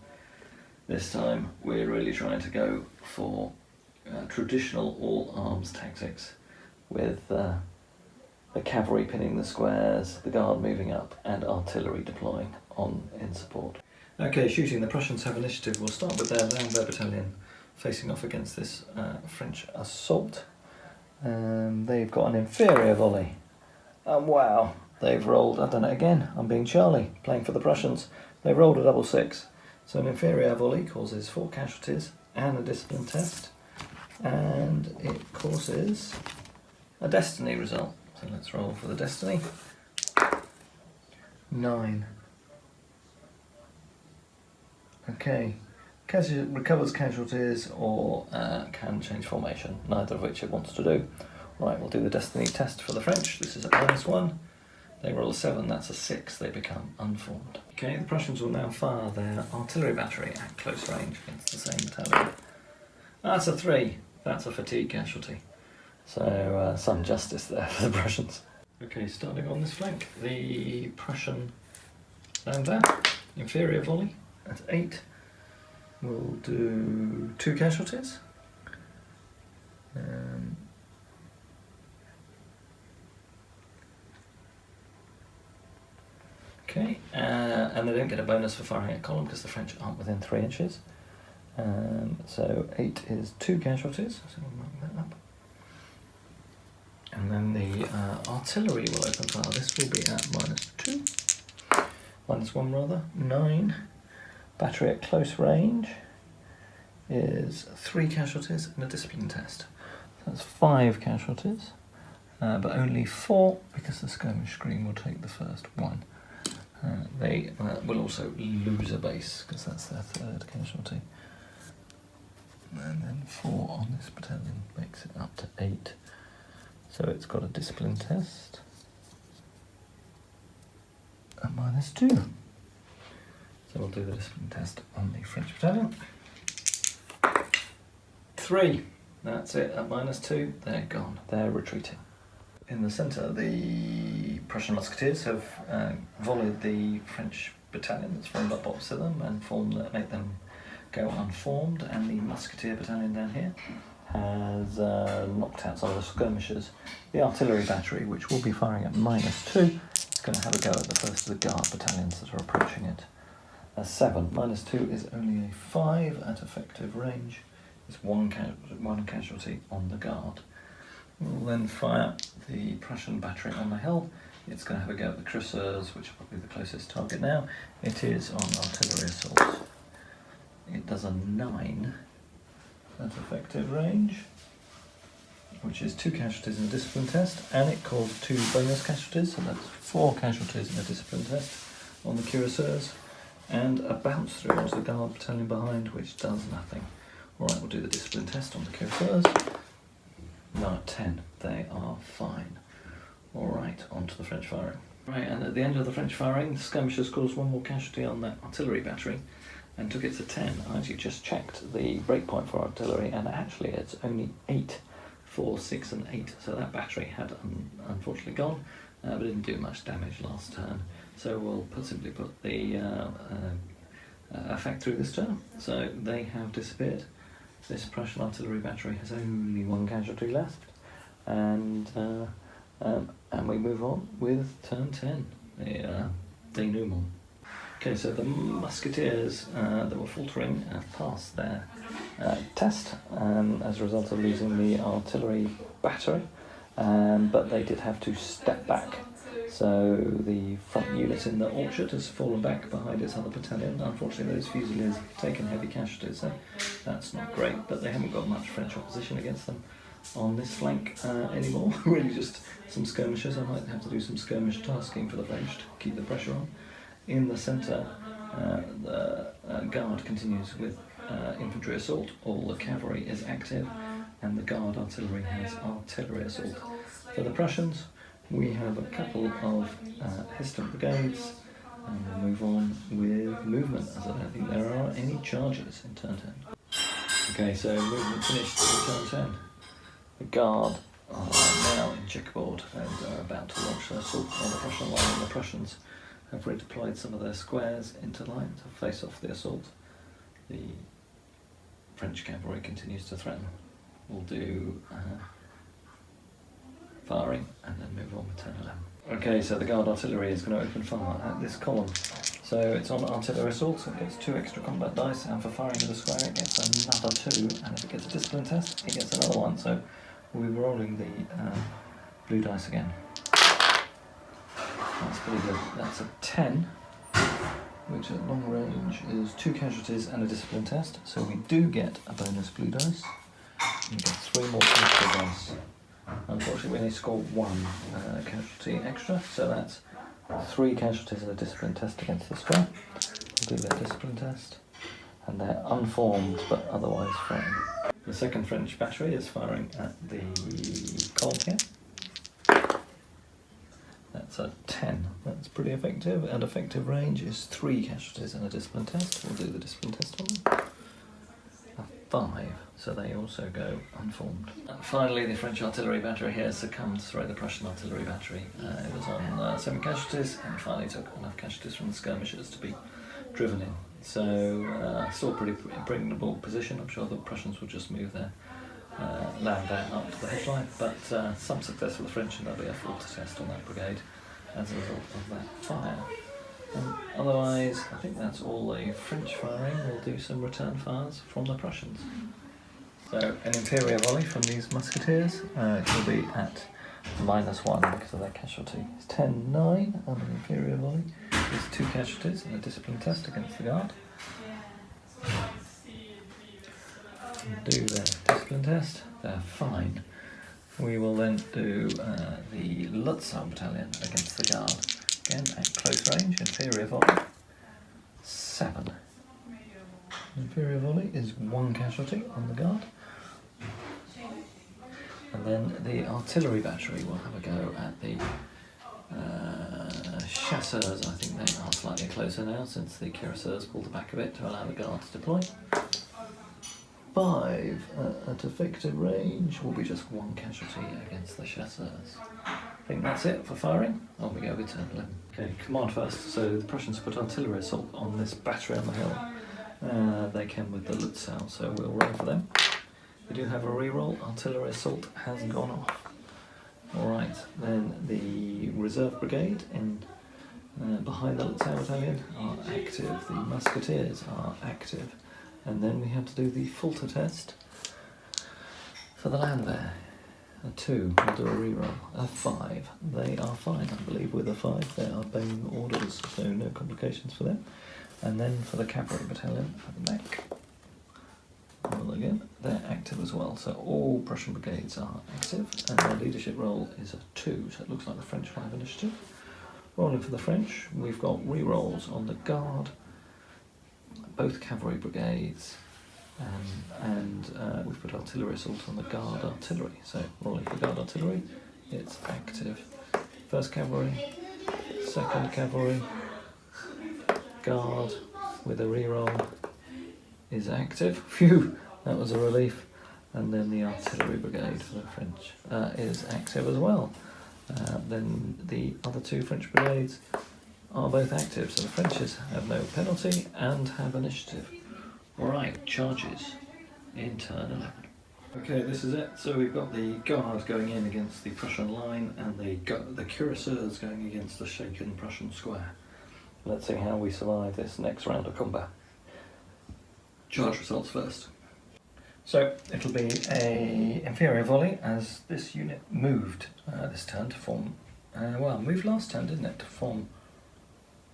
This time we're really trying to go for traditional all-arms tactics, with the cavalry pinning the squares, the guard moving up, and artillery deploying on in support. Okay, shooting. The Prussians have initiative. We'll start with their Landwehr battalion facing off against this French assault. They've got an inferior volley. Wow, they've rolled, I've done it again, I'm being Charlie, playing for the Prussians. They've rolled a double 6. So an inferior volley causes 4 casualties and a discipline test, and it causes a destiny result. So let's roll for the destiny. 9. Okay, recovers casualties or can change formation, neither of which it wants to do. Right, we'll do the destiny test for the French. This is a -1. They roll a 7, that's a 6, they become unformed. Okay, the Prussians will now fire their artillery battery at close range against the same battalion. That's a 3, that's a fatigue casualty. So some justice there for the Prussians. Okay, starting on this flank, the Prussian Landwehr, inferior volley at 8. We'll do 2 casualties. Okay, and they don't get a bonus for firing at column because the French aren't within 3 inches. So 8 is 2 casualties, so we'll mark that up. And then the artillery will open fire. This will be at -2. -1 rather, 9. Battery at close range is 3 casualties and a discipline test. So that's 5 casualties, but only 4 because the skirmish screen will take the first 1. They will also lose a base because that's their 3rd casualty. And then 4 on this battalion makes it up to 8. So it's got a discipline test at -2. So we'll do the discipline test on the French battalion. 3. That's it, at -2. They're gone. They're retreating. In the centre, the Prussian musketeers have volleyed the French battalion that's formed up opposite them and make them go unformed, and the musketeer battalion down here has knocked out some of the skirmishers. The artillery battery, which will be firing at -2, is going to have a go at the first of the guard battalions that are approaching it. A 7. -2 is only a 5 at effective range. There's one casualty on the guard. We'll then fire the Prussian battery on the hill. It's going to have a go at the cuirassiers, which are probably the closest target now. It is on artillery assault. It does a 9 at effective range, which is 2 casualties in a discipline test, and it calls 2 bonus casualties, so that's 4 casualties in a discipline test on the cuirassiers, and a bounce through onto the guard battalion behind, which does nothing. Alright, we'll do the discipline test on the cuirassiers. No, 10. They are fine. Alright, on to the French firing. Right, and at the end of the French firing, the skirmishers caused 1 more casualty on that artillery battery and took it to 10. I actually just checked the breakpoint for artillery, and actually it's only 8, 4, 6 and 8. So that battery had unfortunately gone, but didn't do much damage last turn. So we'll simply put the effect through this turn. So they have disappeared. This Prussian artillery battery has only 1 casualty left, and we move on with turn 10, the denouement. Okay, so the musketeers that were faltering passed their test as a result of losing the artillery battery, but they did have to step back. So the front unit in the orchard has fallen back behind its other battalion. Unfortunately, those Fusiliers have taken heavy casualties, so that's not great, but they haven't got much French opposition against them on this flank anymore. Really just some skirmishers. I might have to do some skirmish tasking for the French to keep the pressure on. In the centre, the guard continues with infantry assault. All the cavalry is active, and the guard artillery has artillery assault. For the Prussians, we have a couple of hesitant brigades, and we'll move on with movement, as I don't think there are any charges in turn 10. Okay, so movement finished in turn 10. The guard are now in checkerboard and are about to launch their assault on the Prussian line, and the Prussians have redeployed some of their squares into line to face off the assault. The French cavalry continues to threaten. We'll do firing and then move on with turn 11. Okay, so the guard artillery is going to open fire at this column. So it's on artillery assault, so it gets 2 extra combat dice, and for firing with a square it gets another 2, and if it gets a discipline test it gets another 1, so we'll be rolling the blue dice again. That's pretty good. That's a 10, which at long range is 2 casualties and a discipline test, so we do get a bonus blue dice. We get 3 more extra dice. Unfortunately, we only score 1 casualty extra, so that's 3 casualties and a discipline test against the square. We'll do their discipline test, and they're unformed but otherwise fine. The second French battery is firing at the column here. That's a 10. That's pretty effective, and effective range is 3 casualties and a discipline test. We'll do the discipline test on them. A 5, so they also go unformed. And finally, the French artillery battery here succumbed to the Prussian artillery battery. It was on 7 casualties, and finally took enough casualties from the skirmishers to be driven in. So, still a pretty impregnable position. I'm sure the Prussians will just move their land out up to the headline, but some success for the French, and there'll be a full test on that brigade as a result of that fire. Otherwise, I think that's all the French firing. We'll do some return fires from the Prussians. So an Imperial volley from these musketeers, it will be at -1 because of their casualty. It's 10-9 on an Imperial volley. There's 2 casualties and a discipline test against the guard. Do their discipline test, they're fine. We will then do the Lutzau battalion against the guard. Again, at close range, Imperial volley, 7. Imperial volley is 1 casualty on the guard. And then the artillery battery will have a go at the chasseurs. I think they are slightly closer now since the cuirassiers pulled the back a bit to allow the guard to deploy. 5 at effective range will be just 1 casualty against the chasseurs. I think that's it for firing. On we go with turn 11. Okay, command first. So the Prussians put artillery assault on this battery on the hill. They came with the Lutzau, so we'll roll for them. We do have a reroll. Artillery assault has gone off. Alright, then the reserve brigade in behind the Lutzau battalion are active. The musketeers are active. And then we have to do the falter test for the land there. A 2, we'll do a reroll. A 5, they are fine, I believe, with a 5. They are Bane orders, so no complications for them. And then for the cavalry battalion at the back, roll again, they're active as well. So all Prussian brigades are active, and their leadership roll is a 2, so it looks like the French will have initiative. Rolling for the French, we've got rerolls on the guard, both cavalry brigades, and we've put artillery assault on the guard artillery. So rolling for guard artillery, it's active. First cavalry, second cavalry, guard with a reroll is active. Phew, that was a relief. And then the artillery brigade for the French is active as well. Then the other 2 French brigades are both active, so the Frenchies have no penalty and have initiative. Alright, charges in turn 11. Okay, this is it. So we've got the guard going in against the Prussian line and the cuirassiers going against the shaken Prussian square. Let's see how we survive this next round of combat. Charge results first. So it'll be a inferior volley as this unit moved this turn to form, well, moved last turn, didn't it, to form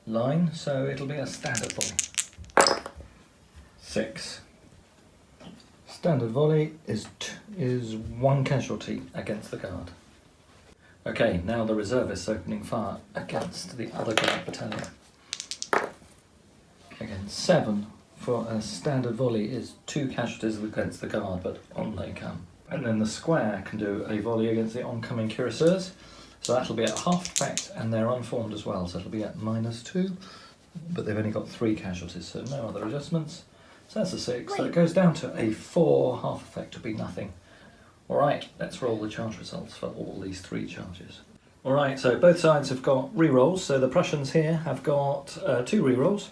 line, so it'll be a standard volley. 6. Standard volley is 1 casualty against the guard. Okay, now the reservists opening fire against the other guard battalion. Again, 7 for a standard volley is 2 casualties against the guard, but on they come. And then the square can do a volley against the oncoming cuirassiers, so that'll be at half effect, and they're unformed as well, so it'll be at -2, but they've only got 3 casualties, so no other adjustments. So that's a 6, so it goes down to a 4, half effect would be nothing. Alright, let's roll the charge results for all these 3 charges. Alright, so both sides have got re-rolls, so the Prussians here have got 2 re-rolls.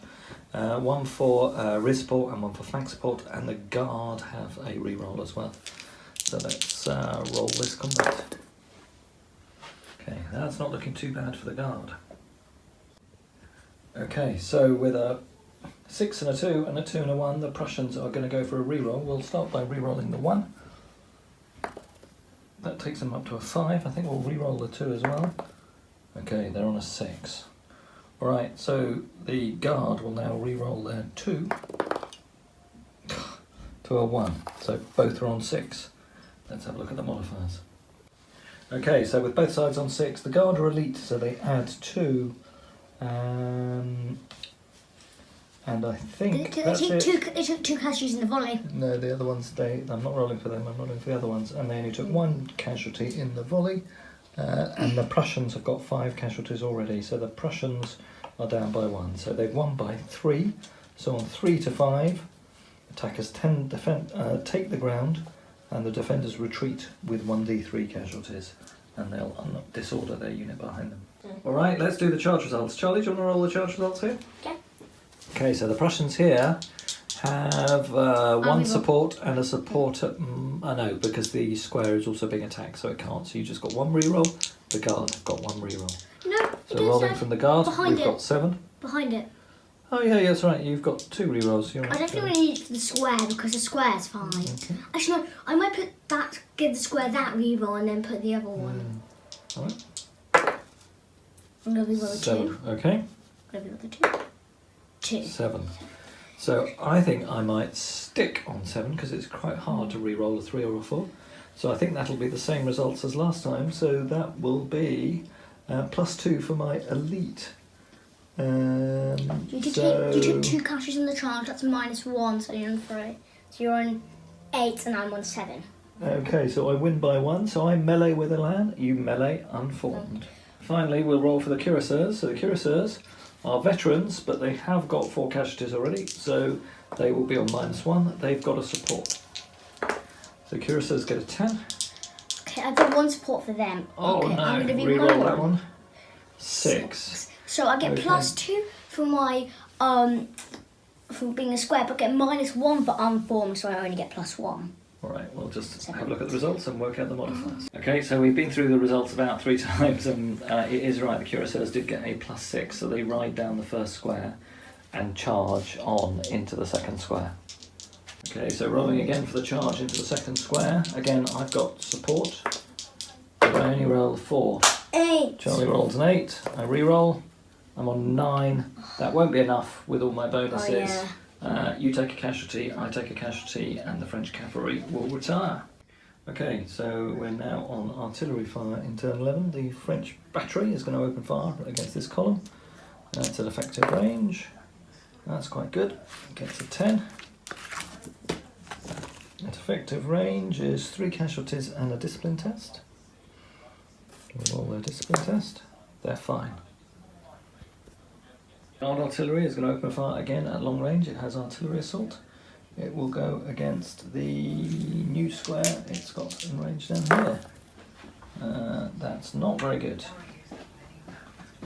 One for rear support and one for flank support, and the guard have a re-roll as well. So let's roll this combat. Okay, that's not looking too bad for the guard. Okay, so with a 6 and a 2 and a 2 and a 1, the Prussians are going to go for a re-roll. We'll start by re-rolling the 1. That takes them up to a 5. I think we'll re-roll the 2 as well. Okay, they're on a 6. Alright, so the guard will now re-roll their 2 to a 1. So both are on 6. Let's have a look at the modifiers. Okay, so with both sides on 6, the guard are elite, so they add 2. And I think that's it. They took 2 casualties in the volley. No, the other ones, I'm not rolling for them, I'm rolling for the other ones. And they only took 1 casualty in the volley. And the Prussians have got 5 casualties already, so the Prussians are down by 1. So they've won by 3. So on 3 to 5, attackers take the ground, and the defenders retreat with 1d3 casualties, and they'll disorder their unit behind them. Alright, let's do the charge results. Charlie, do you want to roll the charge results here? Okay. Okay, so the Prussians here have 1 support and a support at... no, because the square is also being attacked, so it can't. So you just got 1 reroll. The guard have got 1 reroll. No, so rolling from the guard, we've got 7. Behind it. Oh yeah, that's right. You've got 2 rerolls. You're I definitely need it for the square because the square's fine. Okay. Actually, no, I might give the square that reroll and then put the other one. Alright. I'm going to reroll the 2. Okay. I'm going to reroll the 2. 7. So I think I might stick on 7 because it's quite hard to re-roll a 3 or a 4. So I think that'll be the same results as last time. So that will be +2 for my elite. You took 2 casualties in the charge. That's -1, so you're on 3. So you're on 8, and I'm on 7. Okay, so I win by 1. So I melee with Elan. You melee unformed. Finally, we'll roll for the cuirassiers. So the cuirassiers are veterans, but they have got 4 casualties already, so they will be on -1. They've got a support. So cuirassiers get a 10. Okay, I've got 1 support for them. Oh okay, no, I'm going to re-roll that one. 6. So I get +2 for my for being a square, but get -1 for unformed, so I only get +1. Alright, we'll just have a look at the results and work out the modifiers. Okay, so we've been through the results about 3 times, and it is right, the cuirassiers did get a +6, so they ride down the first square and charge on into the second square. Okay, so rolling again for the charge into the second square. Again, I've got support, but I only roll 4. 8. Charlie rolls an 8. I re-roll. I'm on 9. That won't be enough with all my bonuses. Oh, You take a casualty, I take a casualty, and the French cavalry will retire. Okay, so we're now on artillery fire in turn 11. The French battery is going to open fire against this column. That's at effective range. That's quite good. It gets a 10. At effective range is 3 casualties and a discipline test. We'll roll their discipline test. They're fine. Guard artillery is going to open fire again at long range. It has artillery assault. It will go against the new square it's got in range down here. That's not very good.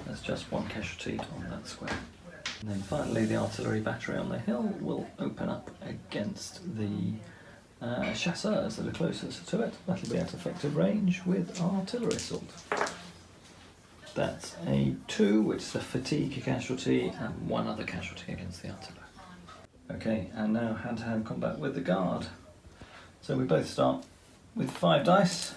There's just 1 casualty on that square. And then finally the artillery battery on the hill will open up against the chasseurs that are closest to it. That'll be at effective range with artillery assault. That's a 2, which is a fatigue casualty, and 1 other casualty against the artillery. Okay, and now hand-to-hand combat with the guard. So we both start with 5 dice,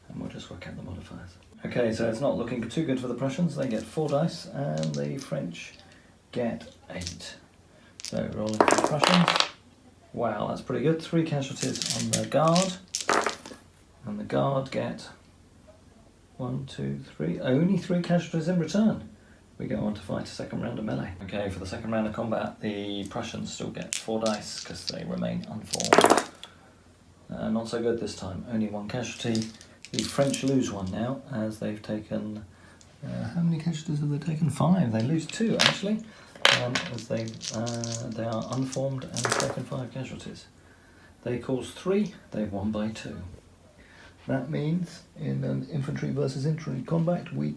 and we'll just work out the modifiers. Okay, so it's not looking too good for the Prussians. They get 4 dice, and the French get 8. So rolling for the Prussians. Wow, that's pretty good. 3 casualties on the guard, and the guard get 1, 2, 3. Only 3 casualties in return. We go on to fight a second round of melee. Okay, for the second round of combat, the Prussians still get 4 dice because they remain unformed. Not so good this time. Only 1 casualty. The French lose 1 now, as they've taken... how many casualties have they taken? 5. They lose 2 actually, as they are unformed and have taken 5 casualties. They cause 3. They've won by 2. That means in an infantry versus infantry combat, we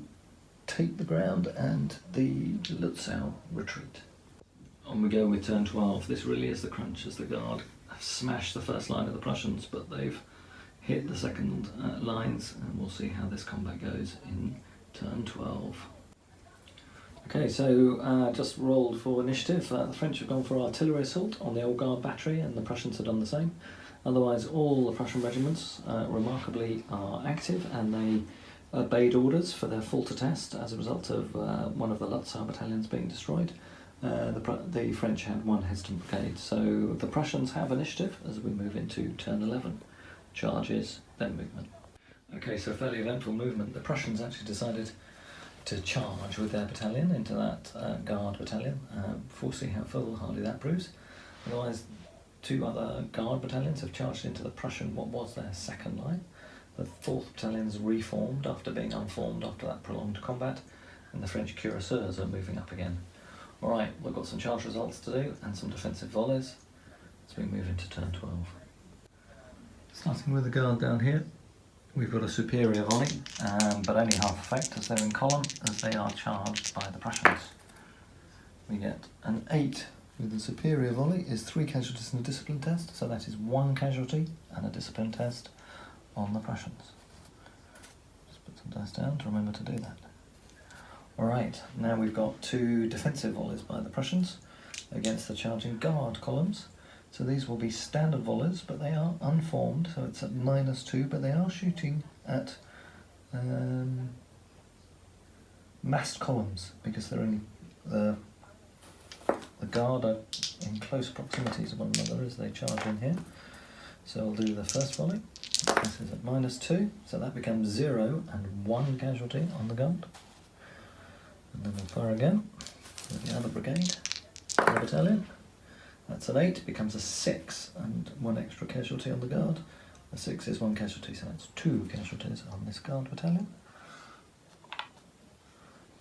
take the ground and the Lutzow retreat. On we go with turn 12. This really is the crunch, as the guard have smashed the first line of the Prussians, but they've hit the second lines, and we'll see how this combat goes in turn 12. Okay, so just rolled for initiative. The French have gone for artillery assault on the old guard battery, and the Prussians have done the same. Otherwise, all the Prussian regiments remarkably are active, and they obeyed orders for their fall to test as a result of one of the Lutzow battalions being destroyed. The French had 1 hesitant brigade, so the Prussians have initiative as we move into turn 11. Charges, then movement. Okay, so fairly eventful movement. The Prussians actually decided to charge with their battalion into that guard battalion. We'll see how foolhardy that proves. Otherwise, 2 other guard battalions have charged into the Prussian, what was their second line. The 4th battalion's reformed after being unformed after that prolonged combat, and the French cuirassiers are moving up again. Alright, we've got some charge results to do and some defensive volleys as we move into turn 12. Starting with the guard down here, we've got a superior volley, but only half effect as they're in column, as they are charged by the Prussians. We get an 8 with the superior volley, is 3 casualties and a discipline test, so that is 1 casualty and a discipline test on the Prussians. Just put some dice down to remember to do that. Alright, now we've got 2 defensive volleys by the Prussians against the charging guard columns. So these will be standard volleys, but they are unformed, so it's at -2, but they are shooting at massed columns, because they're only the guard are in close proximity to one another as they charge in here. So I'll do the first volley. This is at -2, so that becomes 0 and 1 casualty on the guard. And then we'll fire again with the other brigade, the battalion. That's an 8, becomes a 6 and 1 extra casualty on the guard. A 6 is 1 casualty, so that's 2 casualties on this guard battalion.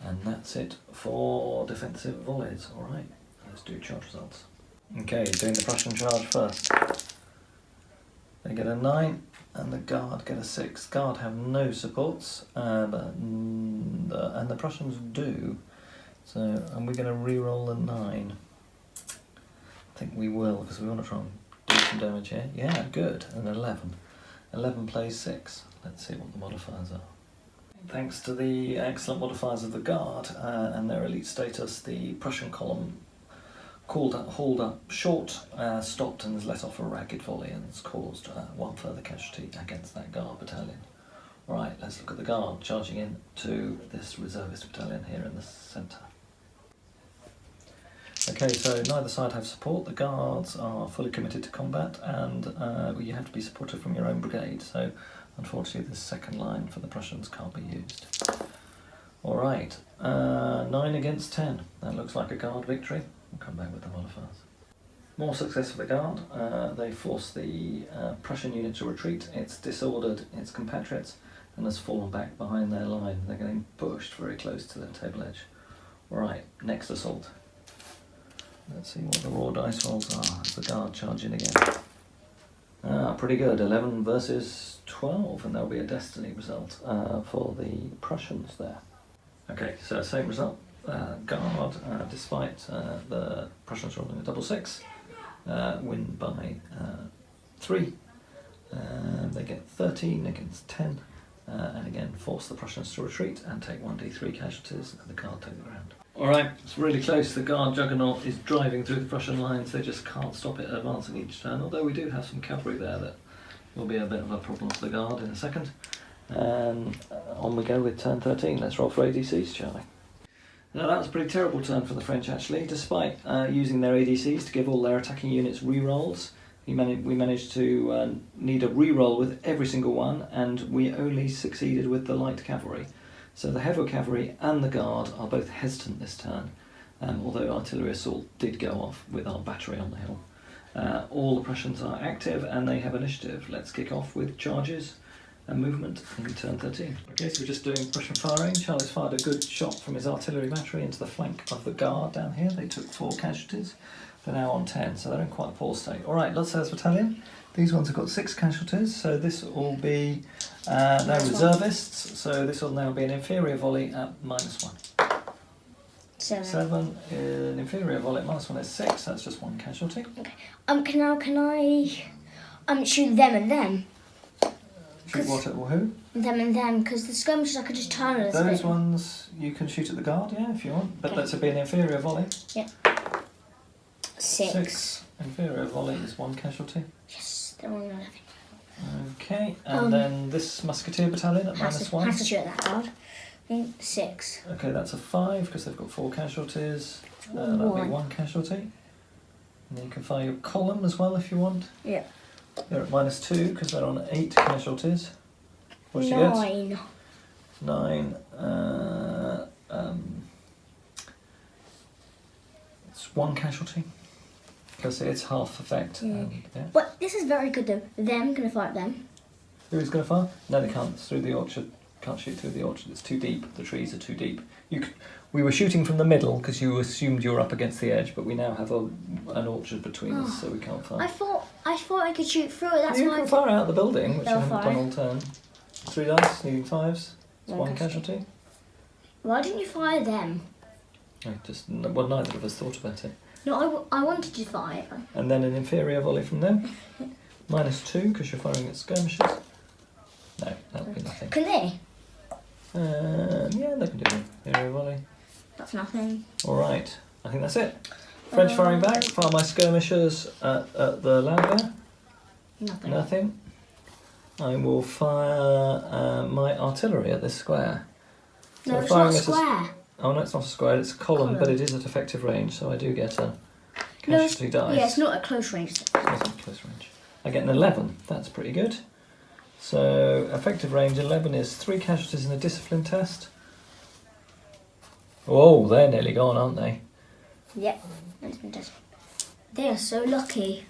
And that's it for defensive volleys. Alright, let's do charge results. Okay, doing the Prussian charge first. They get a 9 and the guard get a 6. Guard have no supports, and the Prussians do. So, and we're going to re-roll the 9. I think we will, because we want to try and do some damage here. Yeah, good. And 11. 11 plays 6. Let's see what the modifiers are. Thanks to the excellent modifiers of the guard and their elite status, the Prussian column hauled up short, stopped and has let off a ragged volley and has caused one further casualty against that guard battalion. Right, let's look at the guard charging in to this reservist battalion here in the centre. Okay, so neither side have support. The guards are fully committed to combat, and you have to be supported from your own brigade. So, unfortunately, the second line for the Prussians can't be used. All right, 9 against 10. That looks like a guard victory. We'll come back with the modifiers. More success for the guard. They force the Prussian unit to retreat. It's disordered its compatriots and has fallen back behind their line. They're getting pushed very close to their table edge. All right, next assault. Let's see what the raw dice rolls are as the guard charge in again. Pretty good, 11 versus 12, and there'll be a destiny result for the Prussians there. Okay, so same result. Guard, despite the Prussians rolling a double 6, win by 3. They get 13 against 10, and again force the Prussians to retreat and take 1d3 casualties, and the guard take the ground. Alright, it's really close. The guard juggernaut is driving through the Prussian lines. They just can't stop it advancing each turn, although we do have some cavalry there that will be a bit of a problem for the guard in a second. And on we go with turn 13. Let's roll for ADCs, Charlie. Now that was a pretty terrible turn for the French actually. Despite using their ADCs to give all their attacking units re-rolls, we managed to need a re-roll with every single one, and we only succeeded with the light cavalry. So the heavy cavalry and the guard are both hesitant this turn, although artillery assault did go off with our battery on the hill. All the Prussians are active and they have initiative. Let's kick off with charges and movement in turn 13. Okay, so we're just doing Prussian firing. Charlie's fired a good shot from his artillery battery into the flank of the guard down here. They took 4 casualties. They're now on 10, so they're in quite a poor state. All right, Lutzer's battalion. These ones have got 6 casualties, so this will be they're reservists, so this will now be an inferior volley at -1. 7, an inferior volley at -1 is 6, that's just 1 casualty. Okay. Can I shoot them and them? Shoot what at who? Them and them, because the skirmishers I could just turn it. Those ones you can shoot at the guard, yeah, if you want, but let's be an inferior volley. Yeah. 6. Inferior volley is 1 casualty. Yes, they're on 11. Okay, and then this musketeer battalion at -1. Has to shoot at that guard. 6. Okay, that's a 5 because they've got 4 casualties. That'll be 1 casualty. And then you can fire your column as well if you want. Yeah. They're at -2 because they're on 8 casualties. What did you get? 9. 9. It's 1 casualty. Because it's half effect. Yeah. But this is very good though. Them gonna fire at them. Who's going to fire? No, they can't. It's through the orchard. Can't shoot through the orchard. It's too deep. The trees are too deep. We were shooting from the middle because you assumed you were up against the edge, but we now have an orchard between us, so we can't fire. I thought I could shoot through it. That's you why. can fire out the building, which They'll you haven't fire. done all turn. 3 dice, needing 5s. It's 1 casualty. Why didn't you fire them? Well, neither of us thought about it. No, I wanted to fire. And then an inferior volley from them. -2 because you're firing at skirmishers. No, that would be nothing. Can they? Yeah, they can do an inferior volley. That's nothing. Alright, I think that's it. French firing back, fire my skirmishers at the ladder. Nothing. Nothing. I will fire my artillery at this square. No, So it's firing not at square. Oh no, it's not a square, it's a column, but it is at effective range, so I do get a casualty dice. Yeah, it's not at close range. It's not at close range. I get an 11, that's pretty good. So, effective range 11 is 3 casualties in a discipline test. Oh, they're nearly gone, aren't they? Yep. They are so lucky.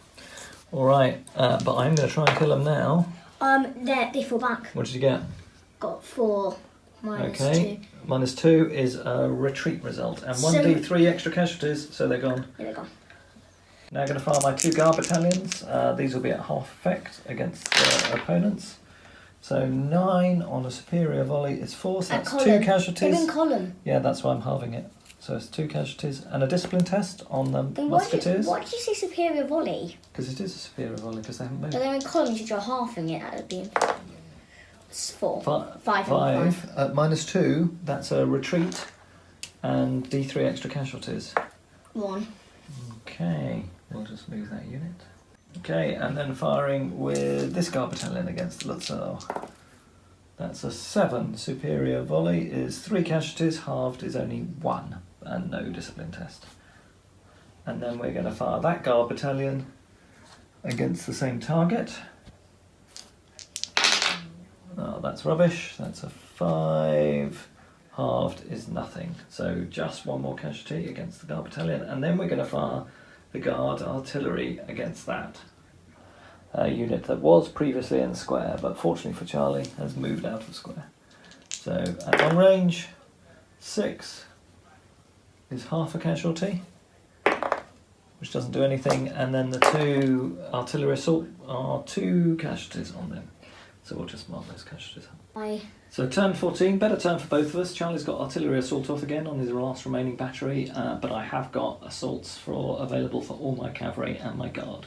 Alright, but I'm going to try and kill them now. They fall back. What did you get? Got 4 minus Okay, 2. -2 is a retreat result, and 1d3 extra casualties, so they're gone. Yeah, they're gone. Now I'm going to fire my 2 guard battalions. These will be at half effect against opponents. So 9 on a superior volley is 4, so that's 2 casualties. They're in column. Yeah, that's why I'm halving it. So it's 2 casualties and a discipline test on the Then musketeers. why did you say superior volley? Because it is a superior volley, because they haven't moved. So they're in column, so you're halving it at the end. It's 4. 5. 5. At -2, that's a retreat and D3 extra casualties. 1. Okay, we'll just lose that unit. Okay, and then firing with this guard battalion against the Lutzow. That's a 7. Superior volley is 3 casualties, halved is only 1, and no discipline test. And then we're going to fire that guard battalion against the same target. Oh, that's rubbish. That's a 5. Halved is nothing. So just 1 more casualty against the guard battalion, and then we're going to fire the guard artillery against that unit that was previously in square, but fortunately for Charlie has moved out of square. So at long range, 6 is half a casualty, which doesn't do anything, and then the 2 artillery assault are 2 casualties on them. So we'll just mark those casualties up. Bye. So turn 14, better turn for both of us. Charlie's got artillery assault off again on his last remaining battery, but I have got assaults available for all my cavalry and my guard.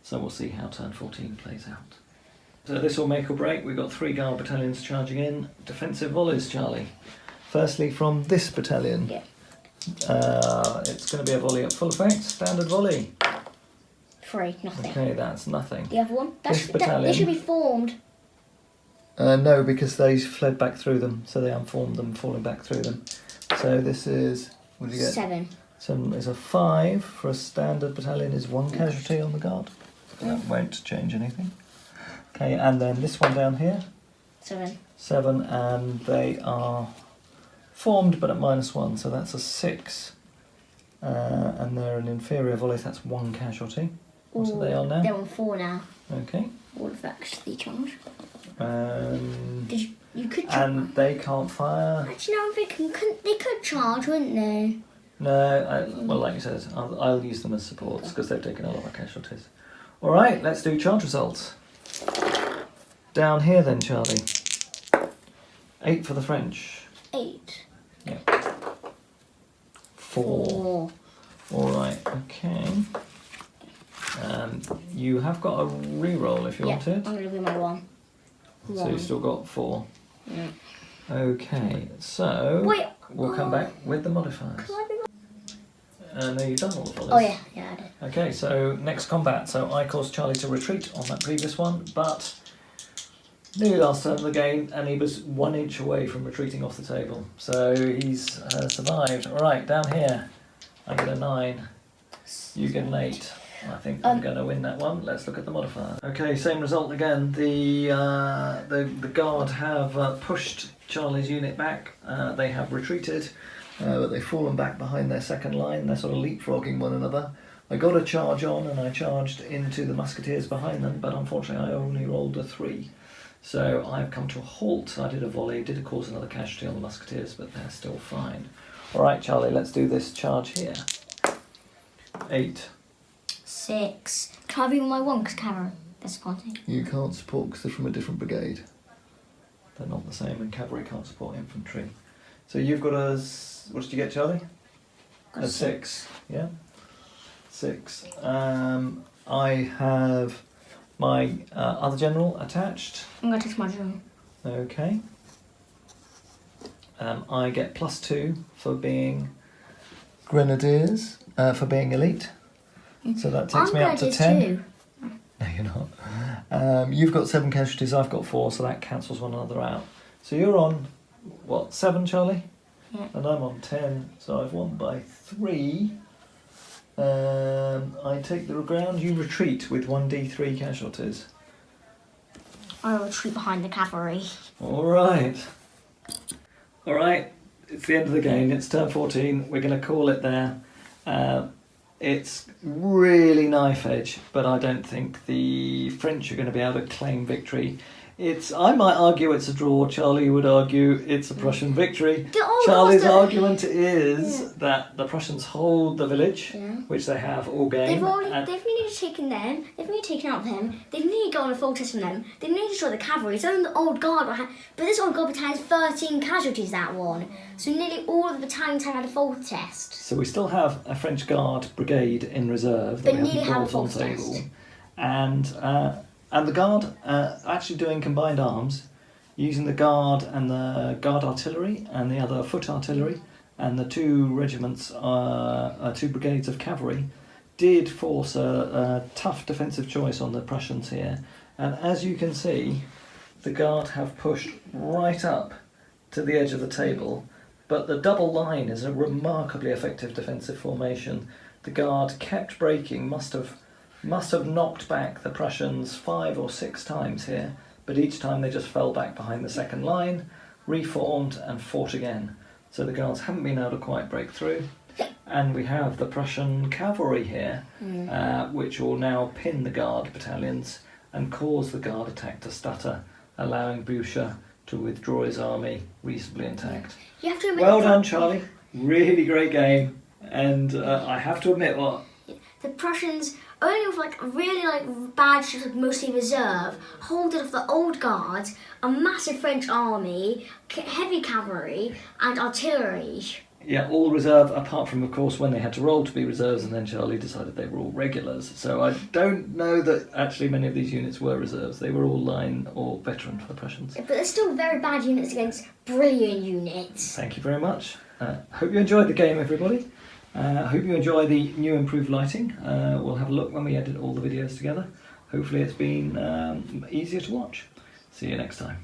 So we'll see how turn 14 plays out. So this will make or break. We've got 3 guard battalions charging in. Defensive volleys, Charlie. Firstly from this battalion. Yeah. It's going to be a volley at full effect. Standard volley. 3, nothing. Okay, that's nothing. The other one? This battalion. They should be formed. No, because they fled back through them, so they unformed them, falling back through them. So this is, what did you get? 7. 7 is a 5 for a standard battalion, is 1 casualty on the guard. That won't change anything. Okay, and then this one down here. 7. 7, and they are formed but at -1, so that's a 6. And they're an inferior volley, so that's 1 casualty. What are they on now? They're on 4 now. Okay. All of that actually charge. You could charge. And they can't fire. Actually, now I'm thinking, they could charge, wouldn't they? No, well, like you said, I'll use them as supports because they've taken a lot of casualties. All right, let's do charge results. Down here then, Charlie. 8 for the French. 8. Yeah. 4. All right, okay. You have got a re-roll if you want it. I'm going to do my 1. So you've still got 4. Yeah. Okay, so Wait, we'll come back with the modifiers. Can I be No, you've done all the volleys. Oh yeah, I did. Okay, so next combat. So I caused Charlie to retreat on that previous one, but nearly last turn of the game, and he was 1 inch away from retreating off the table. So he's survived. All right, down here, I get a 9. You get an 8. I think I'm going to win that one. Let's look at the modifier. Okay, same result again. The guard have pushed Charlie's unit back. They have retreated, but they've fallen back behind their second line. They're sort of leapfrogging one another. I got a charge on and I charged into the musketeers behind them, but unfortunately I only rolled a 3. So I've come to a halt. I did a volley, did cause another casualty on the musketeers, but they're still fine. All right, Charlie, let's do this charge here. 8. 6. Can I be my 1 because cavalry? That's disappointing. You can't support because they're from a different brigade. They're not the same, and cavalry can't support infantry. So you've got a... What did you get, Charlie? A 6. Yeah? 6. I have my other general attached. I'm going to take my general. Okay. I get +2 for being grenadiers, for being elite. So that takes me up to 10. Too. No, you're not. You've got 7 casualties, I've got 4, so that cancels one another out. So you're on, what, 7, Charlie? Yeah. And I'm on 10, so I've won by 3. I take the ground, you retreat with 1d3 casualties. I retreat behind the cavalry. Alright. Alright, it's the end of the game, it's turn 14, we're going to call it there. It's really knife edge, but I don't think the French are going to be able to claim victory. I might argue it's a draw. Charlie would argue it's a Prussian victory. Charlie's argument is that the Prussians hold the village, which they have all game. They've nearly taken them. They've nearly taken out them. They've nearly gone a full test from them. They've nearly destroyed the cavalry. It's only the old guard, but this old guard battalion has 13 casualties. That one. So nearly all of the battalions have had a full test. So we still have a French Guard brigade in reserve that we haven't brought on table, and the Guard actually doing combined arms, using the Guard and the Guard Artillery and the other Foot Artillery, and the 2 regiments, 2 brigades of cavalry, did force a tough defensive choice on the Prussians here. And as you can see, the Guard have pushed right up to the edge of the table, but the double line is a remarkably effective defensive formation. The Guard kept breaking, must have knocked back the Prussians 5 or 6 times here, but each time they just fell back behind the second line, reformed and fought again. So the Guards haven't been able to quite break through. And we have the Prussian Cavalry here, which will now pin the Guard battalions and cause the Guard attack to stutter, allowing Blücher to withdraw his army reasonably intact. You have to admit well done, Charlie. Really great game. And I have to admit what? The Prussians, only with like really like bad ships, like mostly reserve, holding off the old Guard, a massive French army, heavy cavalry and artillery. Yeah, all reserve, apart from, of course, when they had to roll to be reserves, and then Charlie decided they were all regulars. So I don't know that actually many of these units were reserves. They were all line or veteran for the Prussians. But they're still very bad units against brilliant units. Thank you very much. Hope you enjoyed the game, everybody. Hope you enjoy the new improved lighting. We'll have a look when we edit all the videos together. Hopefully it's been easier to watch. See you next time.